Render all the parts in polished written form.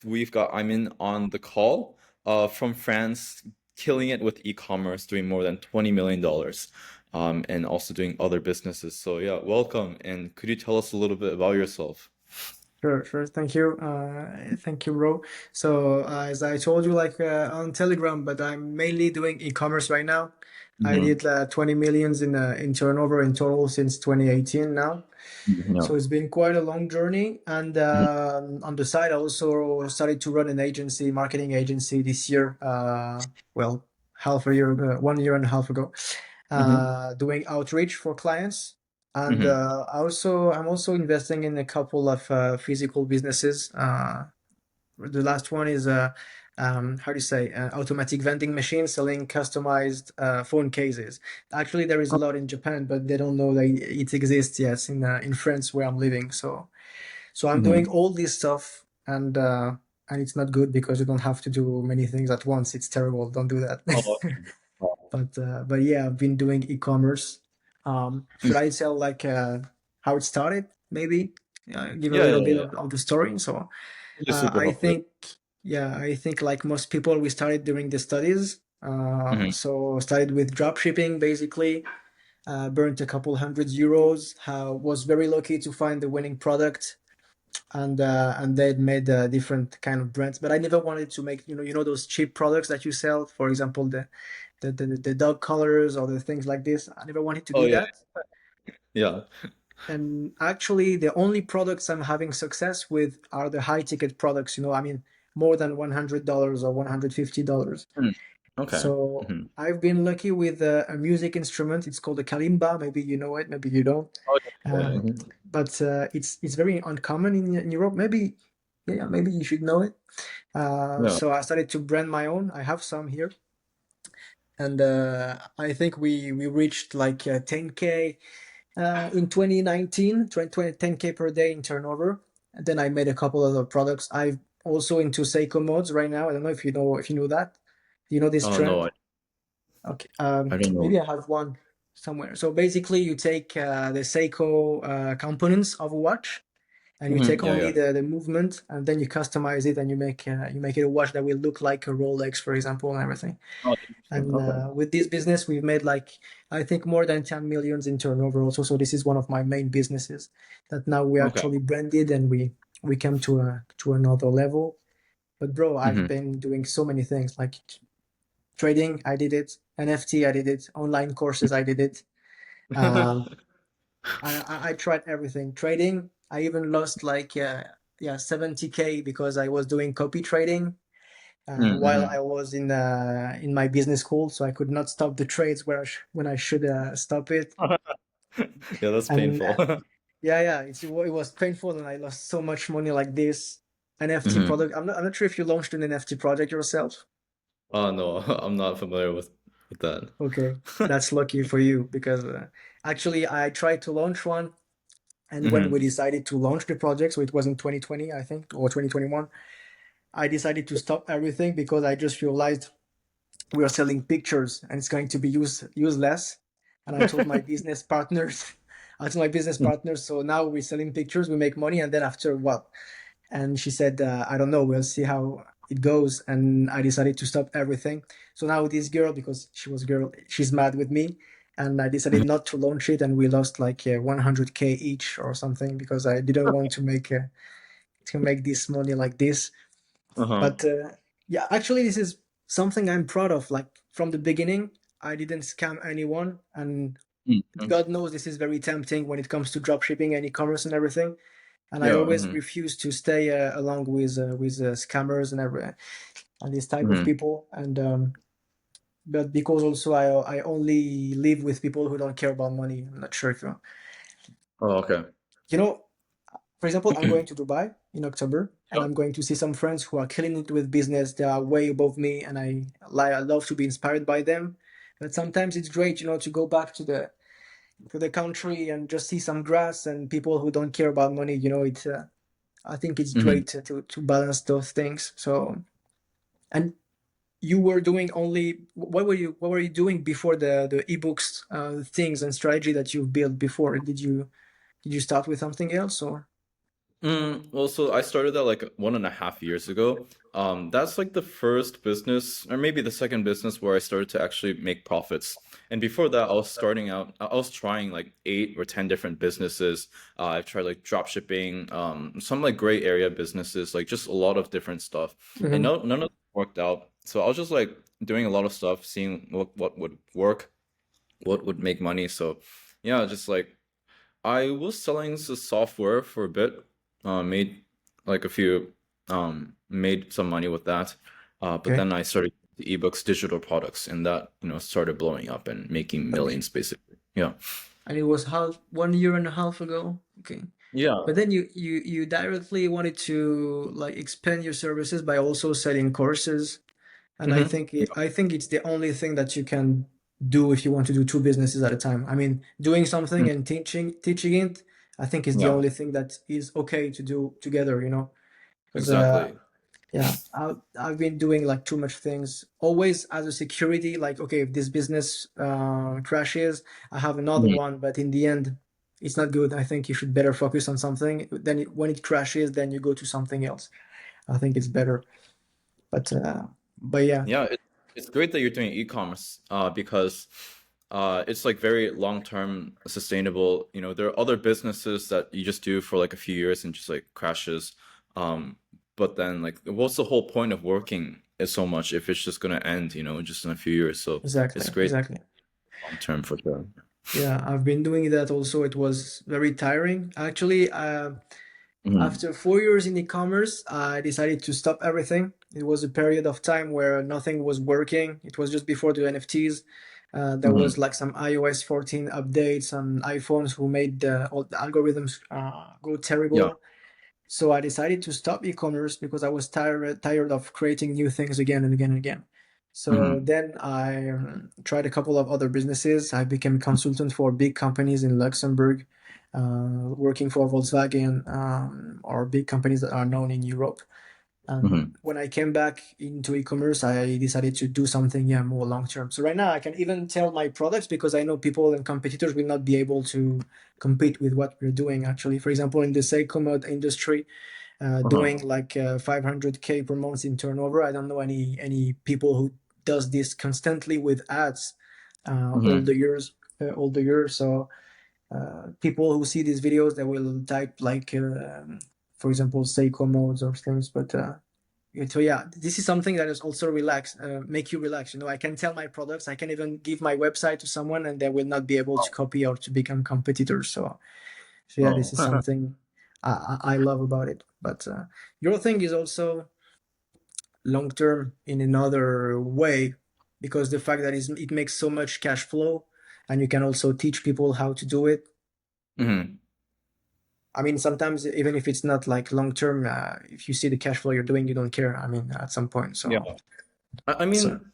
we've got Amin on the call, from France, killing it with e-commerce, doing more than $20 million, and also doing other businesses. So yeah, welcome. And could you tell us a little bit about yourself? Sure, sure. Thank you. Thank you, bro. So, as I told you, like on Telegram, but I'm mainly doing e-commerce right now. I Hmm. did 20 millions in turnover in total since 2018 now. Yeah. So it's been quite a long journey. And Mhm. on the side, I also started to run an agency, marketing agency this year. Well, half a year, 1 year and a half ago, Hmm. doing outreach for clients. And Hmm. I'm also investing in a couple of physical businesses. The last one is how do you say, automatic vending machine selling customized phone cases. Actually, there is a lot in Japan, but they don't know that it exists yet in France where I'm living. So I'm doing Hmm. all this stuff, and it's not good because you don't have to do many things at once. It's terrible. Don't do that. Oh, wow. But yeah, I've been doing e-commerce. Should I tell like how it started? Maybe give a Yeah, little yeah, bit yeah. of the story. So It's super I helpful. think, yeah, I think like most people, we started during the studies. Hmm. So started with drop shipping, basically. Burnt a couple hundred euros. Was very lucky to find the winning product, and they'd made different kind of brands. But I never wanted to make, those cheap products that you sell. For example, the dog collars or the things like this. I never wanted to Oh do yeah, that. yeah. And actually, the only products I'm having success with are the high ticket products. I mean, more than $100 or $150. Hmm. Okay. So Hmm. I've been lucky with a music instrument. It's called a Kalimba. Maybe you know it, maybe you don't. Oh yeah. Uh, Mhm. but it's very uncommon in Europe. Maybe, yeah, maybe you should know it. Yeah. So I started to brand my own. I have some here, and I think we reached like 10K in 2019, 10K per day in turnover. And then I made a couple other products. I'm also into Seiko-mods right now. I don't know if you know that. Do you know this Oh no, trend? Okay. I don't know. Maybe I have one somewhere. So basically, you take the Seiko components of a watch, and you Hmm. take Yeah, only yeah. the movement, and then you customize it, and you make it a watch that will look like a Rolex, for example, and everything. Oh, interesting. And Okay. with this business, we've made like, I think, more than 10 millions in turnover also. So this is one of my main businesses that now we Okay. actually branded, and we came to another level. But bro, I've Hmm. been doing so many things like trading. I did it. NFT, I did it. Online courses, I did it. Um, I tried everything. Trading, I even lost like, yeah, 70K because I was doing copy trading while Mm-hmm. I was in my business school, so I could not stop the trades when I should stop it. Yeah, that's And painful. yeah, yeah, it was painful, and I lost so much money like this. NFT Hmm. product. I'm not sure if you launched an NFT project yourself. Oh no, I'm not familiar with that. Okay, that's lucky for you because actually I tried to launch one, and when we Hmm. decided to launch the project, so it was in 2020, I think, or 2021, I decided to stop everything because I just realized we are selling pictures and it's going to be useless. And I told my business partners, so now we're selling pictures, we make money, and then after what? And she said, I don't know, we'll see how it goes. And I decided to stop everything. So now this girl, because she's mad with me, and I decided not to launch it, and we lost like 100K each or something because I didn't want to make this money like this. Uh-huh. But yeah, actually, this is something I'm proud of. Like from the beginning, I didn't scam anyone, and Mm-hmm. God knows this is very tempting when it comes to drop shipping and e-commerce and everything. And I Yeah. always Hmm. refuse to stay along with scammers and this type of Hmm. people. And but because also I only live with people who don't care about money. I'm not sure if Oh, okay. you know. For example, I'm going to Dubai in October, and I'm going to see some friends who are killing it with business. They are way above me, and I love to be inspired by them. But sometimes it's great, to go back to the country and just see some grass and people who don't care about money. It's I think it's Hmm. great to balance those things. So, and you were doing only what were you doing before the ebooks things and strategy that you've built before? Did you start with something else or? Well, so I started that like 1.5 years ago. That's like the first business, or maybe the second business where I started to actually make profits. And before that, I was starting out, I was trying like 8 or 10 different businesses. I've tried like drop shipping, some like gray area businesses, like just a lot of different stuff. And Hmm. no, none of them worked out. So I was just like doing a lot of stuff, seeing what would work, what would make money. So yeah, just like I was selling the software for a bit, made like a few, made some money with that. But Okay. then I started the ebooks, digital products, and that, started blowing up and making Okay. millions basically. Yeah. And it was half 1 year and a half ago. Okay. Yeah. But then you directly wanted to like expand your services by also selling courses. And Hmm. I think it's the only thing that you can do if you want to do two businesses at a time. I mean, doing something and teaching it, I think is the Yeah, only thing that is okay to do together, you know? Because exactly. yeah, I've been doing like too much things. Always as a security, like okay, if this business crashes, I have another Mhm. one. But in the end, it's not good. I think you should better focus on something. Then when it crashes, then you go to something else. I think it's better. But uh, but yeah, Yeah, it's great that you're doing e-commerce, because it's like very long-term sustainable. There are other businesses that you just do for like a few years and just like crashes. But then like what's the whole point of working is so much if it's just gonna end, just in a few years. So exactly, it's great exactly. long term for sure. Yeah, I've been doing that also. It was very tiring. Actually, Hmm. after 4 years in e-commerce, I decided to stop everything. It was a period of time where nothing was working. It was just before the NFTs. There was Hmm. like some iOS 14 updates on iPhones who made all the algorithms go Yeah. terrible. So I decided to stop e-commerce because I was tired of creating new things again and again and again. So Hmm. then I tried a couple of other businesses. I became a consultant for big companies in Luxembourg, working for Volkswagen, or big companies that are known in Europe. And Hmm. when I came back into e-commerce, I decided to do something, yeah, more long term. So right now I can even tell my products because I know people and competitors will not be able to compete with what we're doing actually. For example, in the Seiko-mod industry, doing Uh-huh. like 500K per month in turnover. I don't know any people who does this constantly with ads all Hmm. the years, all the years. So people who see these videos, they will type like, for example, Seiko modes or things. But so yeah, this is something that is also relax, make you relax. You know, I can tell my products. I can even give my website to someone, and they will not be able to copy or to become competitors. So yeah, this Oh. is something I love about it. But your thing is also long term in another way because the fact that it makes so much cash flow, and you can also teach people how to do it. Hmm. I mean, sometimes even if it's not like long term, if you see the cash flow you're doing, you don't care. I mean, at some point. Yeah. I So mean,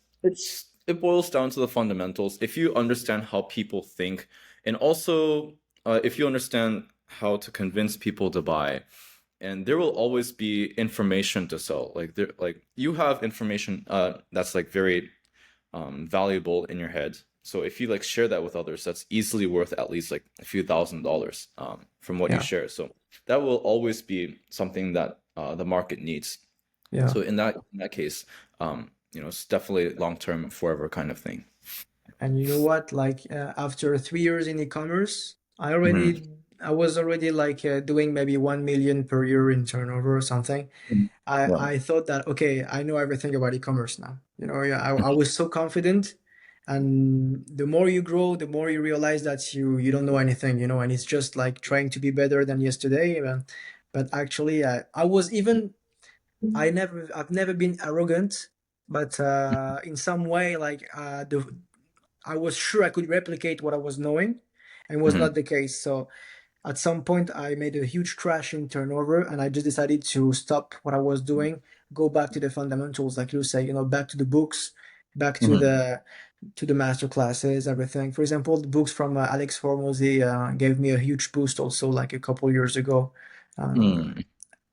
it boils down to the fundamentals. If you understand how people think, and also if you understand how to convince people to buy, and there will always be information to sell. Like you have information that's like very valuable in your head. So if you like share that with others, that's easily worth at least like a few $1,000s from what you yeah, share. So that will always be something that the market needs. yeah. So in that case, it's definitely long term, forever kind of thing. And you know what? Like after 3 years in e-commerce, Hmm. I was already like doing maybe 1 million per year in turnover or something. Yeah. I thought that okay, I know everything about e-commerce now. You know, yeah, I was so confident. And the more you grow, the more you realize that you don't know anything. You know, and it's just like trying to be better than yesterday. But actually, I was even I've never been arrogant, but in some way, like I was sure I could replicate what I was knowing, and was not Hmm. the case. So at some point, I made a huge crash in turnover, and I just decided to stop what I was doing, go back to the fundamentals, like you say, you know, back to the books, back Hmm. to the master classes, everything. For example, the books from Alex Hormozy gave me a huge boost also, like a couple years ago. Um, Hmm.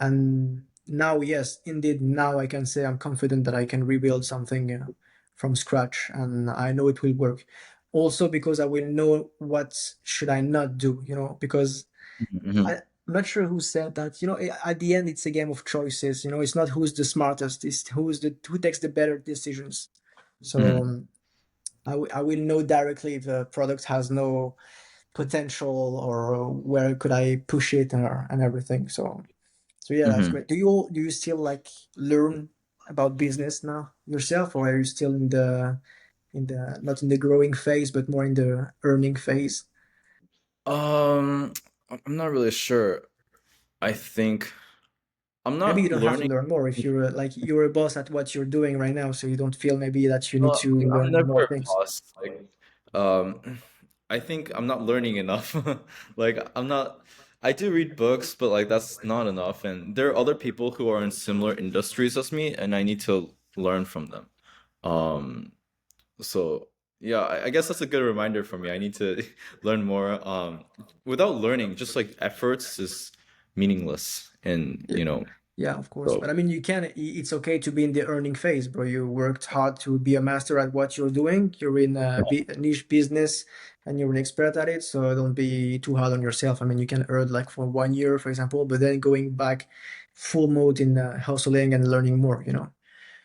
and now, yes, indeed, now I can say I'm confident that I can rebuild something from scratch, and I know it will work. Also because I will know what should I not do, you know, because Hmm. I'm not sure who said that. At the end, it's a game of choices. It's not who's the smartest; it's who takes the better decisions. So Mhm. I will know directly if the product has no potential or where could I push it and everything. So yeah, that's Mhm. great. Do you still like learn about business now yourself, or are you still in the not in the growing phase, but more in the earning phase? Um, I'm not really sure. I think I'm Maybe you not don't have to learning. learn more if you're a boss at what you're doing right now, so you don't feel maybe that you need to I'm learn never more a things. boss. I think I'm not learning enough. Like, I'm not. I do read books, but like that's not enough. And there are other people who are in similar industries as me, and I need to learn from them. Um, so yeah, I guess that's a good reminder for me. I need to learn more. Without learning, just like efforts is meaningless, and Yeah, of course. But so I mean, it's okay to be in the earning phase, bro. You worked hard to be a master at what you're doing. You're in a niche business and you're an expert at it. So don't be too hard on yourself. I mean, you can earn like for 1 year, for example, but then going back full mode in hustling and learning more.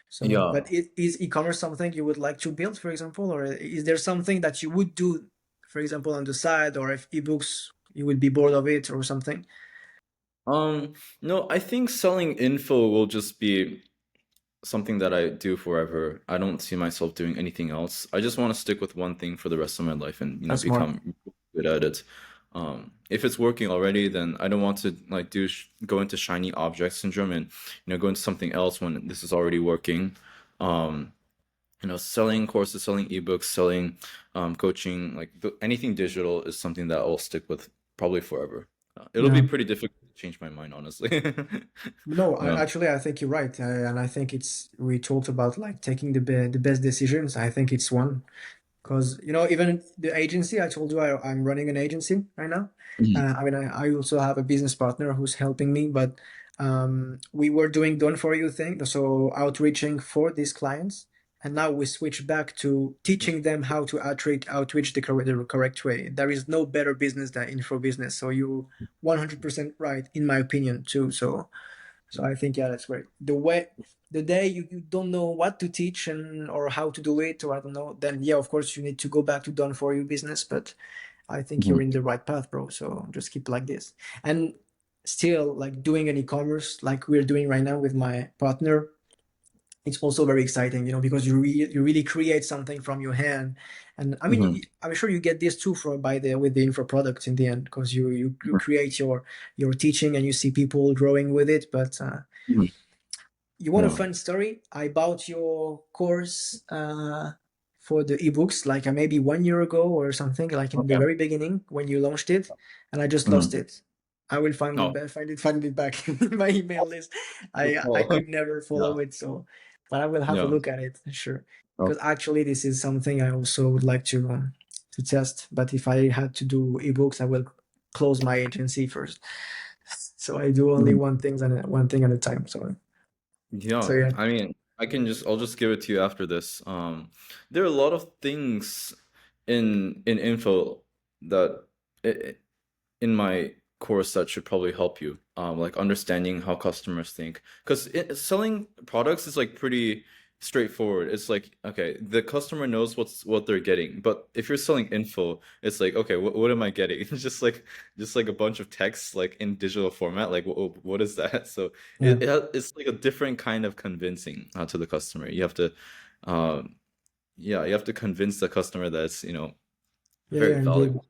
So, yeah. but is e-commerce something you would like to build, for example, or is there something that you would do, for example, on the side, or if ebooks, you would be bored of it or something? Um, no, I think selling info will just be something that I do forever. I don't see myself doing anything else. I just want to stick with one thing for the rest of my life and, That's smart. become good at it. If it's working already, then I don't want to like go into shiny object syndrome and, go into something else when this is already working. Um, selling courses, selling ebooks, selling coaching, like anything digital is something that I'll stick with probably forever. It'll be Yeah. pretty difficult to change my mind, honestly. No, Yeah. I think you're right, and I think we talked about like taking the best decisions. I think it's one because even the agency I told you I'm running an agency right now. Mhm. I mean I also have a business partner who's helping me, but we were doing done for you thing, so outreaching for these clients, and now we switch back to teaching them how to outreach the correct way. There is no better business than info business. So you 100% right in my opinion too. So I think yeah, that's great. The day you don't know what to teach and or how to do it or I don't know, then yeah, of course you need to go back to done for you business. But I think you're Mhm. in the right path, bro. So just keep like this. And still like doing an e-commerce like we're doing right now with my partner, it's also very exciting, because you really create something from your hand. And I mean, Mhm. I'm sure you get this too from by the with the info products in the end because you create your teaching and you see people growing with it. But Mhm. you want a Yeah. fun story? I bought your course for the ebooks like maybe 1 year ago or something, like in the Okay. very beginning when you launched it, and I just lost Mhm. it. I will Oh. find it back in my email list. I Oh. could never Yeah. follow it, so but I will have a Yeah. look at it, sure. Oh. Because actually, this is something I also would like to test. But if I had to do ebooks, I will close my agency first. So I do only Mhm. one thing at a time. So Yeah. yeah. I mean, I'll just give it to you after this. There are a lot of things in info that i- in my course that should probably help you, like understanding how customers think, because selling products is like pretty straightforward. It's like, okay, the customer knows what they're getting, but if you're selling info, it's like, okay, what am I getting? It's just like a bunch of text like in digital format, like what is that? So Yeah. it's like a different kind of convincing to the customer. You have to um yeah, you have to convince the customer that it's Yeah, very yeah, indeed. valuable.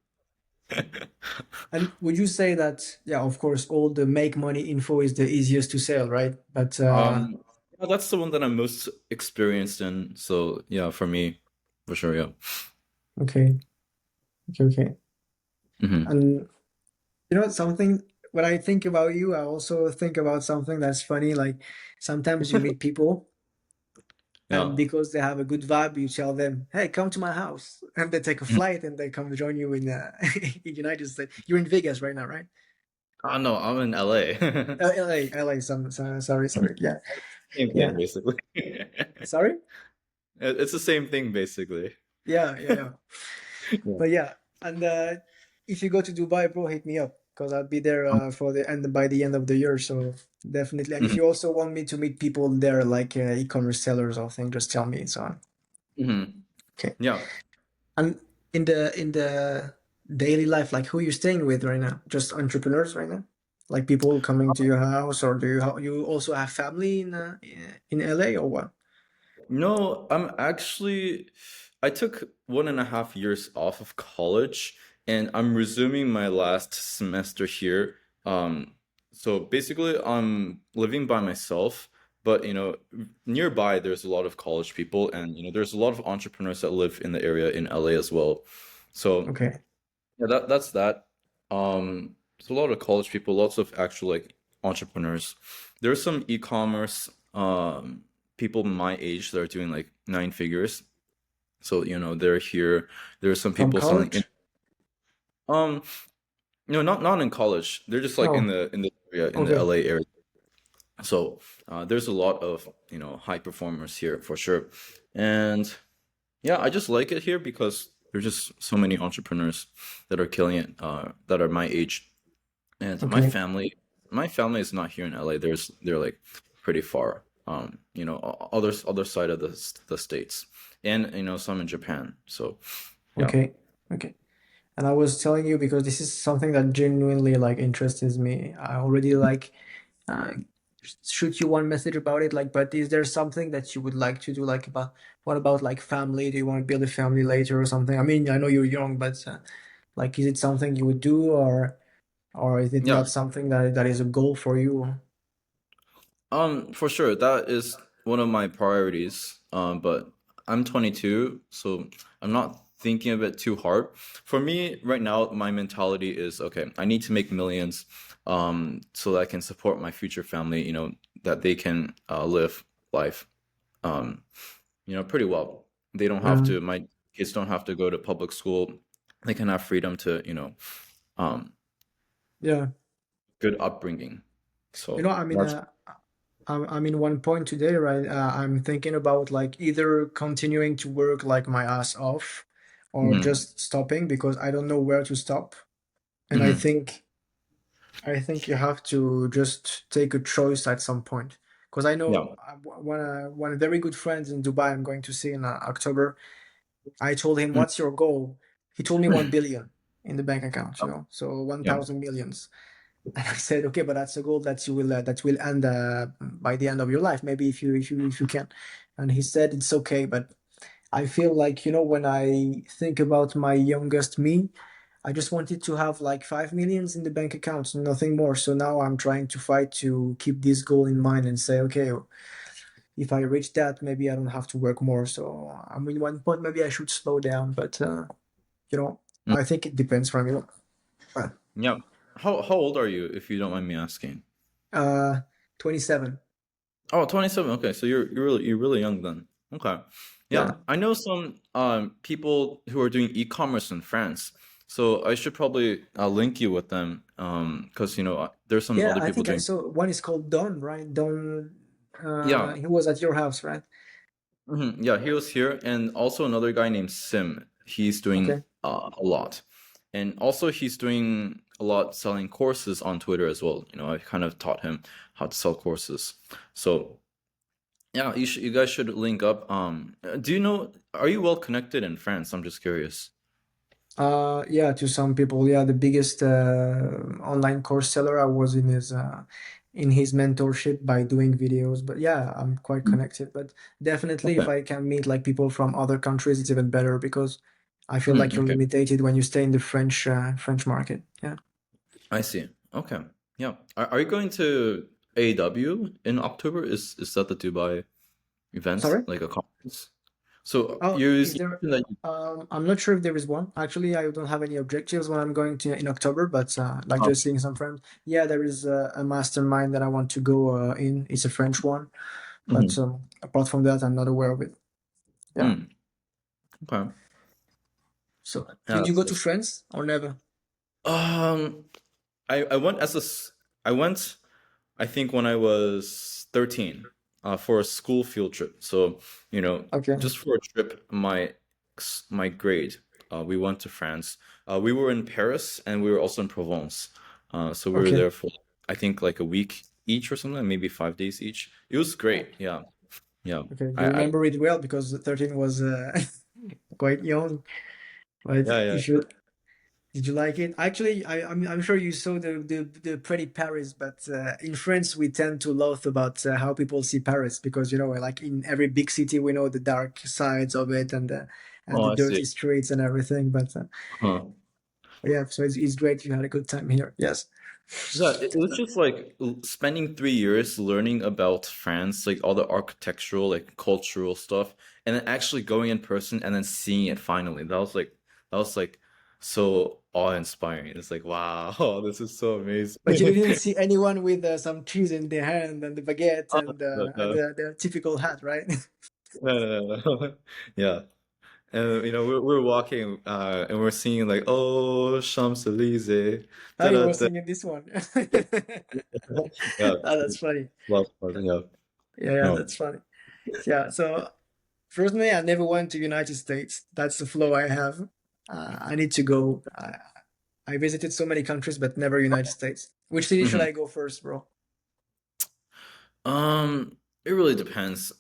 And would you say that, yeah, of course, all the make money info is the easiest to sell, right? But Yeah, that's the one that I'm most experienced in. So yeah, for me, for sure, yeah. okay, okay, okay. Hmm. And something when I think about you, I also think about something that's funny. Like sometimes you meet people, and Yeah. because they have a good vibe, you tell them, "Hey, come to my house," and they take a Mhm. flight and they come join you in in United States. You're in Vegas right now, right? Oh no, I'm in LA. LA, LA. Sorry. Yeah, Same thing, yeah. basically. Sorry. It's the same thing, basically. Yeah, yeah, yeah. Yeah. But yeah, and if you go to Dubai, bro, hit me up because I'll be there for the end by the end of the year. So definitely. And if Hmm. you also want me to meet people there, like e-commerce sellers or thing, just tell me. So Hmm. okay. Yeah. And in the daily life, like who you staying with right now? Just entrepreneurs right now? Like people coming to your house, or do you also have family in LA or what? No, I took 1.5 years off of college and I'm resuming my last semester here. Um, so basically I'm living by myself, but nearby there's a lot of college people and there's a lot of entrepreneurs that live in the area in LA as well. So Okay, yeah, that's that. There's a lot of college people, lots of actual like entrepreneurs. There's some e-commerce people my age that are doing like nine figures. So, they're here. There's some from people selling in college? um not in college. They're just like in Oh, the area in the okay, LA area. So, there's a lot of, high performers here for sure. And yeah, I just like it here because there's just so many entrepreneurs that are killing it, that are my age. And okay, my family is not here in LA. They're like pretty far, other side of the states, and some in Japan. So yeah. okay, okay. And I was telling you because this is something that genuinely like interests me. I already like uh, shoot you one message about it. Like, but is there something that you would like to do? Like, about what about like family? Do you want to build a family later or something? I mean, I know you're young, but like, is it something you would do, or is it Yeah. not something that is a goal for you? For sure, that is one of my priorities. But I'm 22, so I'm not thinking of it too hard. For me, right now, my mentality is okay, I need to make millions, so that I can support my future family, that they can live life, um, pretty well. They don't have Yeah, to, my kids don't have to go to public school. They can have freedom to, um, yeah. good upbringing. You know, So I mean, that's. I'm in one point today, right? I'm thinking about like either continuing to work like my ass off or Mhm. just stopping because I don't know where to stop. And Mhm. I think you have to just take a choice at some point. Because I Yeah. know one very good friend in Dubai I'm going to see in October. I told him, Mm. "What's your goal?" He told me 1 billion in the bank account, so Yeah. 1,000 millions. And I said, okay, but that's a goal that will end by the end of your life. Maybe if you can. And he said it's okay, but I feel like when I think about my youngest me, I just wanted to have like 5 millions in the bank account, nothing more. So now I'm trying to fight to keep this goal in mind and say, okay, if I reach that, maybe I don't have to work more. So I'm in one point, maybe I should slow down, but you know, Mm. I think it depends from you. Yeah. How old are you, if you don't mind me asking? Uh, 27. Oh, 27. Okay, so you're really young then. Okay. Yeah, Yeah. I know some people who are doing e-commerce in France. So I should probably link you with them, because there's some Yeah, other I people think I doing. saw one is called Don, right? Don, Yeah. he was at your house, right? Yeah, he was here, and also another guy named Sim. He's doing Okay. a lot, and also he's doing a lot selling courses on Twitter as well. I kind of taught him how to sell courses. So yeah, you guys should link up. Do you know? Are you well connected in France? I'm just curious. Yeah, to some people, yeah, the biggest online course seller. I was in his mentorship by doing videos. But yeah, I'm quite Mm. connected. But definitely, if Okay. I can meet like people from other countries, it's even better because I feel like you're Okay. limited when you stay in the French market. Yeah. I see. Okay. Yeah. Are you going to AW in October? Is that the Dubai event, Sorry? like a conference? So Oh, you is you there? mentioned that I'm not sure if there is one. Actually, I don't have any objectives when I'm going to in October, but like oh, just seeing some friends. Yeah, there is a mastermind that I want to go in. It's a French one, but mhm. apart from that, I'm not aware of it. Yeah. Mm, okay. So, Yeah, did you go to that's France or never? um I went I went, I think, when I was 13, for a school field trip. So, Okay. just for a trip, my grade, we went to France. We were in Paris and we were also in Provence. So we were Okay. there for I think like a week each or something, maybe 5 days each. It was Oh, great. Yeah, yeah. okay. You I remember it well because 13 was quite young, but yeah, you yeah. should. Did you like it? Actually, I'm sure you saw the pretty Paris, but in France we tend to laugh about how people see Paris because like in every big city we know the dark sides of it and the Oh, I see. dirty streets and everything. But Huh. yeah, so it's great you had a good time here. Yes. Yeah, it was just like spending 3 years learning about France, like all the architectural, like cultural stuff, and then actually going in person and then seeing it finally. That was like so awe-inspiring. It's like, wow, this is so amazing. But you didn't see anyone with some cheese in their hand and the baguette Oh, no, and no, the typical hat, right? no. Yeah. And we're walking and we're singing like, oh, Champs-Élysées. I Da-da, was da. singing this one. Yeah, Oh, that's funny. love part, yeah. Yeah, No. that's funny. Yeah, so personally, I never went to United States. That's the flaw I have. I need to go. I visited so many countries, but never United States. Which city should Mhm. I go first, bro? It really depends.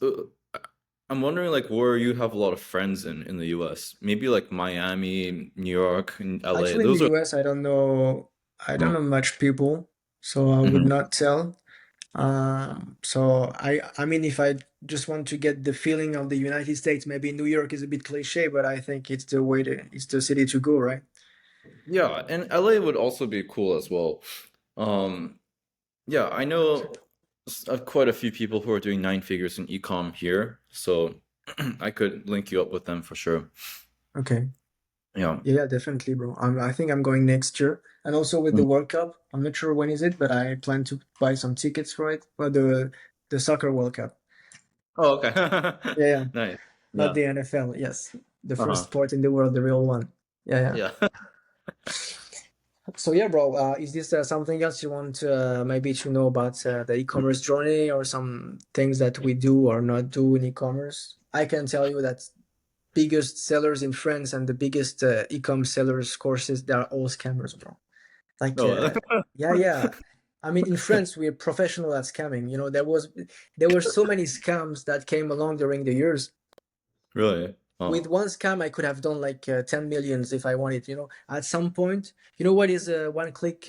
I'm wondering like where you have a lot of friends in the US. Maybe like Miami, New York, and LA. Actually, in the Those are US, I don't know. I don't uh, know much people, so I would mhm. not tell. So I mean, if I just want to get the feeling of the United States, maybe New York is a bit cliche, but I think it's the city to go, right? Yeah, and LA would also be cool as well. Um, yeah, I know quite a few people who are doing 9 figures in ecom here, so I could link you up with them for sure. Okay. Yeah. Yeah, definitely, bro. I think I'm going next year, and also with the Mm. World Cup. I'm not sure when is it, but I plan to buy some tickets for it. For the soccer World Cup. Oh, okay. Yeah, yeah, Nice. not Yeah. the NFL. Yes, the first Uh-huh. sport in the world, the real one. Yeah, yeah. Yeah. So yeah, bro. Is this something else you want maybe to know about the e-commerce journey or some things that we do or not do in e-commerce? I can tell you that biggest sellers in France and the biggest e-com sellers courses, they are all scammers, bro. Like, No. yeah, yeah. I mean, in France, we're professional at scamming. There were so many scams that came along during the years. Really? With Oh. one scam, I could have done like 10 millions if I wanted. At some point, you know what is a one click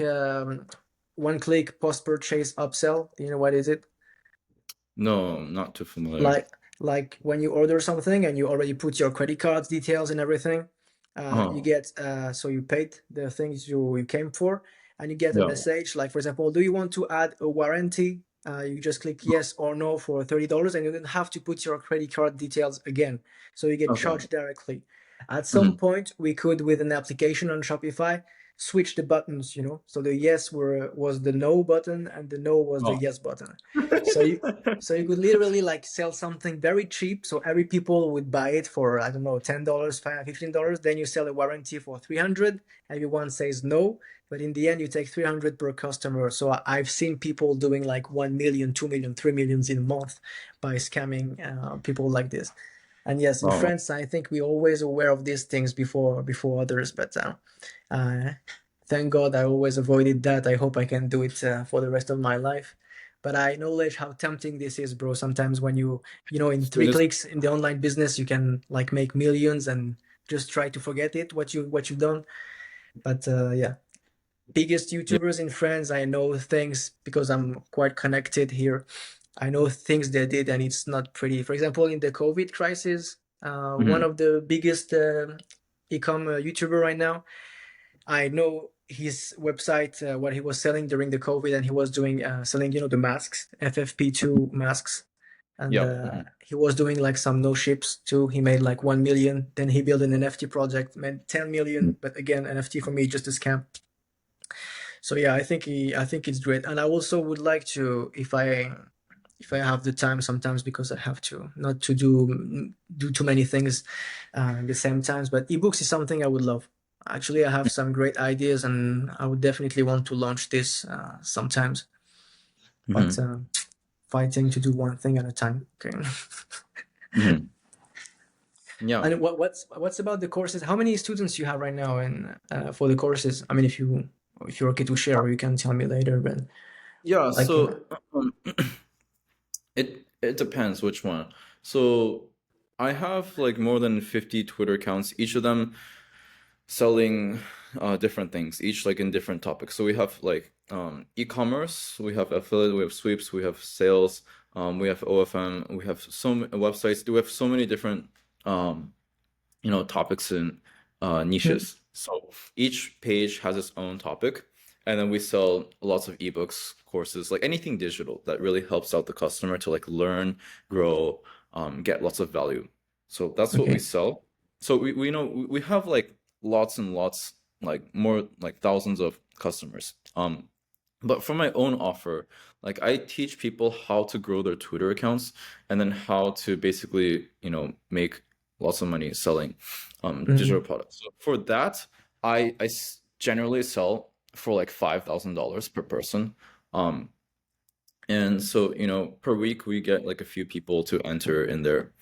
post purchase upsell? Do you know what is it? No, I'm not too familiar. like like when you order something and you already put your credit card details and everything, you Oh. get so you paid the things you came for, and you get a Yeah. message like, for example, do you want to add a warranty? You just click yes or no for $30, and you don't have to put your credit card details again, so you get Okay. charged directly. At some Mhm. point, we could, with an application on Shopify, switch the buttons, so the yes was the no button and the no was the Oh. yes button. So you could literally like sell something very cheap, so every people would buy it for, I don't know, $10, $15. Then you sell a warranty for 300. Everyone says no, but in the end you take 300 per customer. So I've seen people doing like 1 million, 2 million, 3 millions in a month by scamming people like this. And yes, in Oh. France, I think we're always aware of these things before others, but uh, thank God I always avoided that. I hope I can do it for the rest of my life. But I acknowledge how tempting this is, bro. Sometimes when in It three is. clicks in the online business, you can like make millions and just try to forget it, what you've done. But yeah, biggest Yeah. YouTubers in France, I know things because I'm quite connected here. I know things they did, and it's not pretty. For example, in the COVID crisis, one Mhm. of the biggest e-com YouTuber right now, I know his website, what he was selling during the COVID, and he was doing selling, the masks, FFP2 masks, and Yeah. Mhm. he was doing like some no ships too. He made like 1 million. Then he built an NFT project, made 10 million. But again, NFT for me just a scam. So yeah, I think it's great, and I also would like to, if I have the time sometimes, because I have to not to do too many things at the same times. But ebooks is something I would love. Actually, I have some great ideas, and I would definitely want to launch this sometimes. But Mhm. fighting to do one thing at a time. Okay. Mhm. Yeah. And what's about the courses? How many students you have right now in for the courses? I mean, if you if you're okay to share, or you can tell me later. But Yeah, like, so it depends which one. So I have like more than 50 Twitter accounts, each of them selling different things, each like in different topics. So we have like e-commerce, we have affiliate, we have sweeps, we have sales, we have OFM, we have so many websites, we have so many different um topics and mm, niches. So each page has its own topic, and then we sell lots of ebooks, courses, like anything digital that really helps out the customer to like learn, grow, get lots of value. So that's what we okay, sell. So we know we have like lots and lots, like more like thousands of customers. But for my own offer, like I teach people how to grow their Twitter accounts and then how to basically, make lots of money selling digital mm, products. So for that, generally sell for like $5,000 per person. Um, and so, per week we get like a few people to enter in there.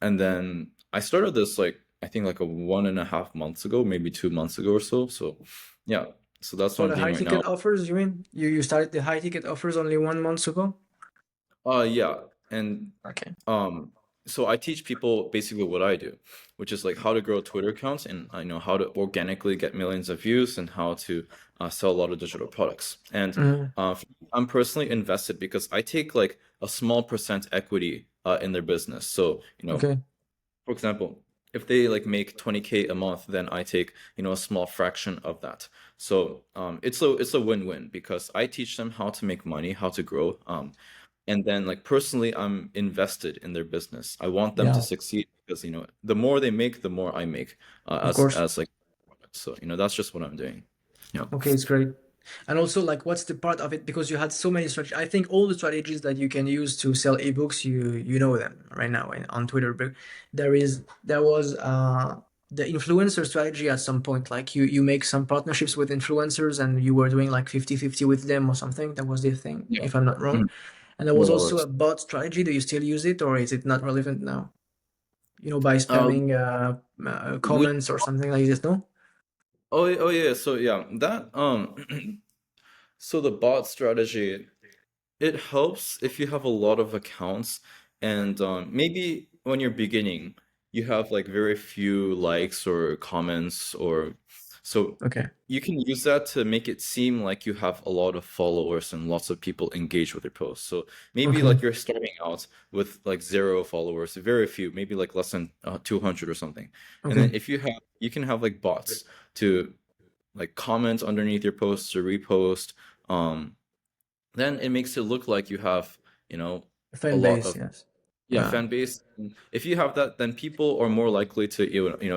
And then I started this like I think like a 1.5 months ago, maybe 2 months ago or so. So yeah, so that's what for I'm the doing high right now. ticket offers, you mean you started the high ticket offers only 1 month ago? Yeah, and Okay. um, so I teach people basically what I do, which is like how to grow Twitter accounts and I know how to organically get millions of views and how to sell a lot of digital products. And Mm, I'm personally invested because I take like a small percent equity in their business. So, okay. for example, if they like make 20K a month, then I take, a small fraction of that. So it's a win-win because I teach them how to make money, how to grow. And then like personally, I'm invested in their business. I want them to Yeah, succeed because, the more they make, the more I make of as course. as like so, that's just what I'm doing. Yeah. Okay, it's great. And also, like, what's the part of it? Because you had so many strategies. I think all the strategies that you can use to sell ebooks, you know them right now on Twitter. But there was the influencer strategy at some point. Like you make some partnerships with influencers, and you were doing like 50-50 with them or something. That was the thing, Yeah. if I'm not wrong. Mhm. And there Yeah, was that also works. a bot strategy. Do you still use it, or is it not relevant now? By Uh, spamming we comments or something like this. No. oh yeah, so yeah, that so the bot strategy, it helps if you have a lot of accounts and maybe when you're beginning, you have like very few likes or comments or so Okay. you can use that to make it seem like you have a lot of followers and lots of people engage with your posts. So maybe Okay. like you're starting out with like zero followers, very few, maybe like less than 200 or something. And then Okay. if you can have like bots to like comment underneath your posts or repost. Then it makes it look like you have, you know, a Fan lot base. of Yes. Yeah. fan base. And if you have that, then people are more likely to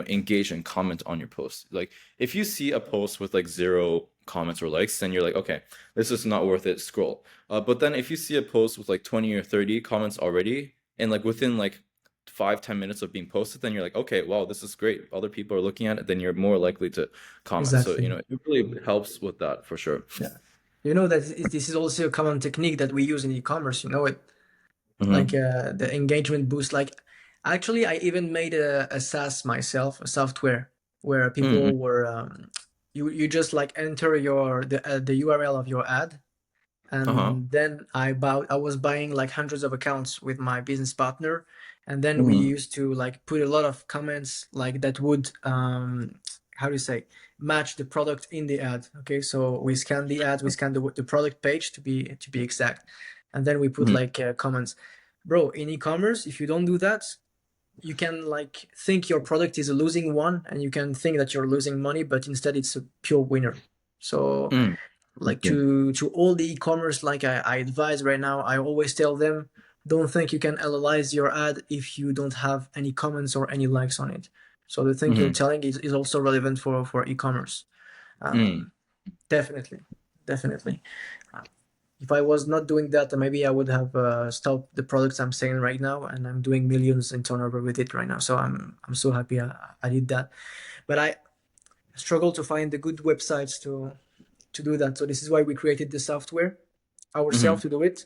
engage and comment on your post. Like if you see a post with like zero comments or likes, then you're like, okay, this is not worth it. Scroll. But then if you see a post with like 20 or 30 comments already, and like within like 5-10 minutes of being posted, then you're like, okay, wow, this is great. Other people are looking at it, then you're more likely to comment. So, Exactly. it really helps with that for sure. Yeah. You know that this is also a common technique that we use in e-commerce. You know it, like Hmm. the engagement boost. Like, actually, I even made a SaaS myself, a software where Mm-hmm. people were you just like enter the URL of your ad, Uh-huh. and then I was buying like hundreds of accounts with my business partner, and then we Hmm. used to like put a lot of comments like that would how do you say, match the product in the ad. Okay, so we scan the ad, we scan the product page to be exact, and then we put Hmm. like comments. Bro, in e-commerce, if you don't do that, you can like think your product is a losing one, and you can think that you're losing money, but instead it's a pure winner. So Mm. like Okay. to all the e-commerce, like I advise right now, I always tell them, don't think you can analyze your ad if you don't have any comments or any likes on it. So the thing you're Hmm. telling is also relevant for e-commerce. Mm. um, Definitely, definitely. If I was not doing that, maybe I would have stopped the products I'm selling right now, and I'm doing millions in turnover with it right now. So I'm so happy I did that. But I struggle to find the good websites to do that. So this is why we created the software ourselves Hmm. to do it.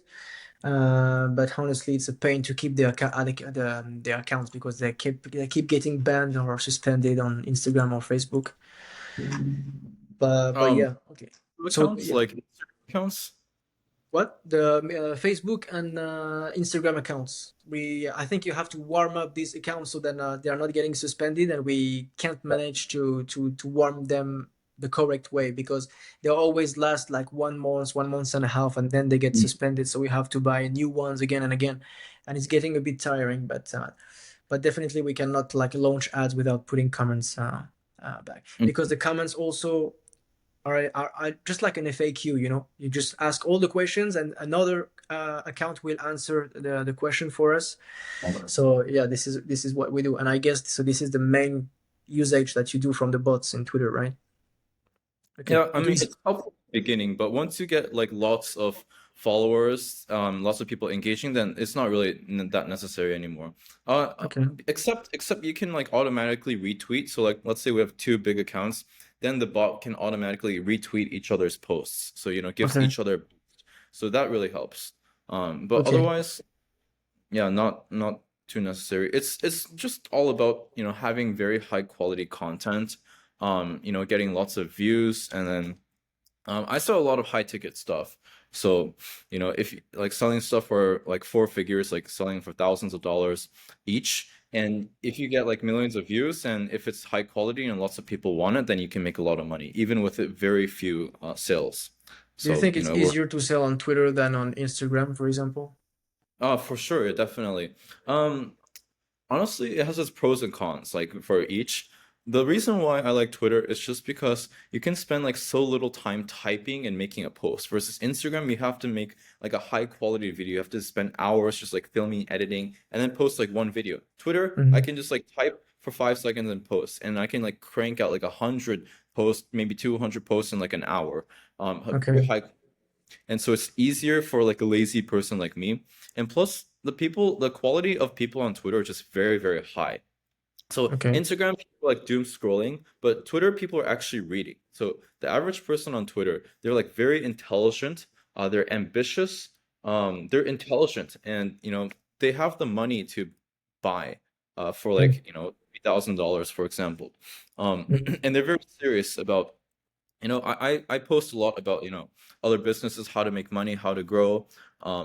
But honestly, it's a pain to keep the accounts because they keep getting banned or suspended on Instagram or Facebook. But Um, yeah, okay. So accounts yeah, like Instagram accounts. what the Facebook and Instagram accounts? I think you have to warm up these accounts so that they are not getting suspended, and we can't manage to warm them the correct way because they always last like 1 month, 1 month and a half, and then they get suspended. So we have to buy new ones again and again, and it's getting a bit tiring. But definitely we cannot like launch ads without putting comments back because the comments also are just like an FAQ. You just ask all the questions, and another account will answer the question for us. So yeah, this is what we do, and I guess so. This is the main usage that you do from the bots in Twitter, right? Okay. Yeah, I mean, it's helpful in the beginning, but once you get like lots of followers, lots of people engaging, then it's not really that necessary anymore. Okay. Except you can like automatically retweet. So like, let's say we have two big accounts, then the bot can automatically retweet each other's posts. So, gives Okay. each other, so that really helps. But Okay. otherwise, yeah, not too necessary. It's just all about, having very high quality content, getting lots of views, and then I sell a lot of high ticket stuff. So, if like selling stuff for like four figures, like selling for thousands of dollars each, and if you get like millions of views, and if it's high quality and lots of people want it, then you can make a lot of money, even with it very few sales. Do you So, think it's easier to sell on Twitter than on Instagram, for example? for sure, definitely. Um, Honestly, it has its pros and cons, like for each. The reason why I like Twitter is just because you can spend like so little time typing and making a post versus Instagram, you have to make like a high quality video. You have to spend hours just like filming, editing, and then post like one video. Twitter, I Hmm. can just like type for 5 seconds and post, and I can like crank out like 100 posts, maybe 200 posts in like an hour. Very Okay. high, and so it's easier for like a lazy person like me. And plus, the quality of people on Twitter are just very, very high. So Okay. Instagram, people are like doom scrolling, but Twitter, people are actually reading. So the average person on Twitter, they're like very intelligent, they're ambitious, they're intelligent, and they have the money to buy for Mm. like, $3,000, for example. Mm. And they're very serious about, I post a lot about, other businesses, how to make money, how to grow.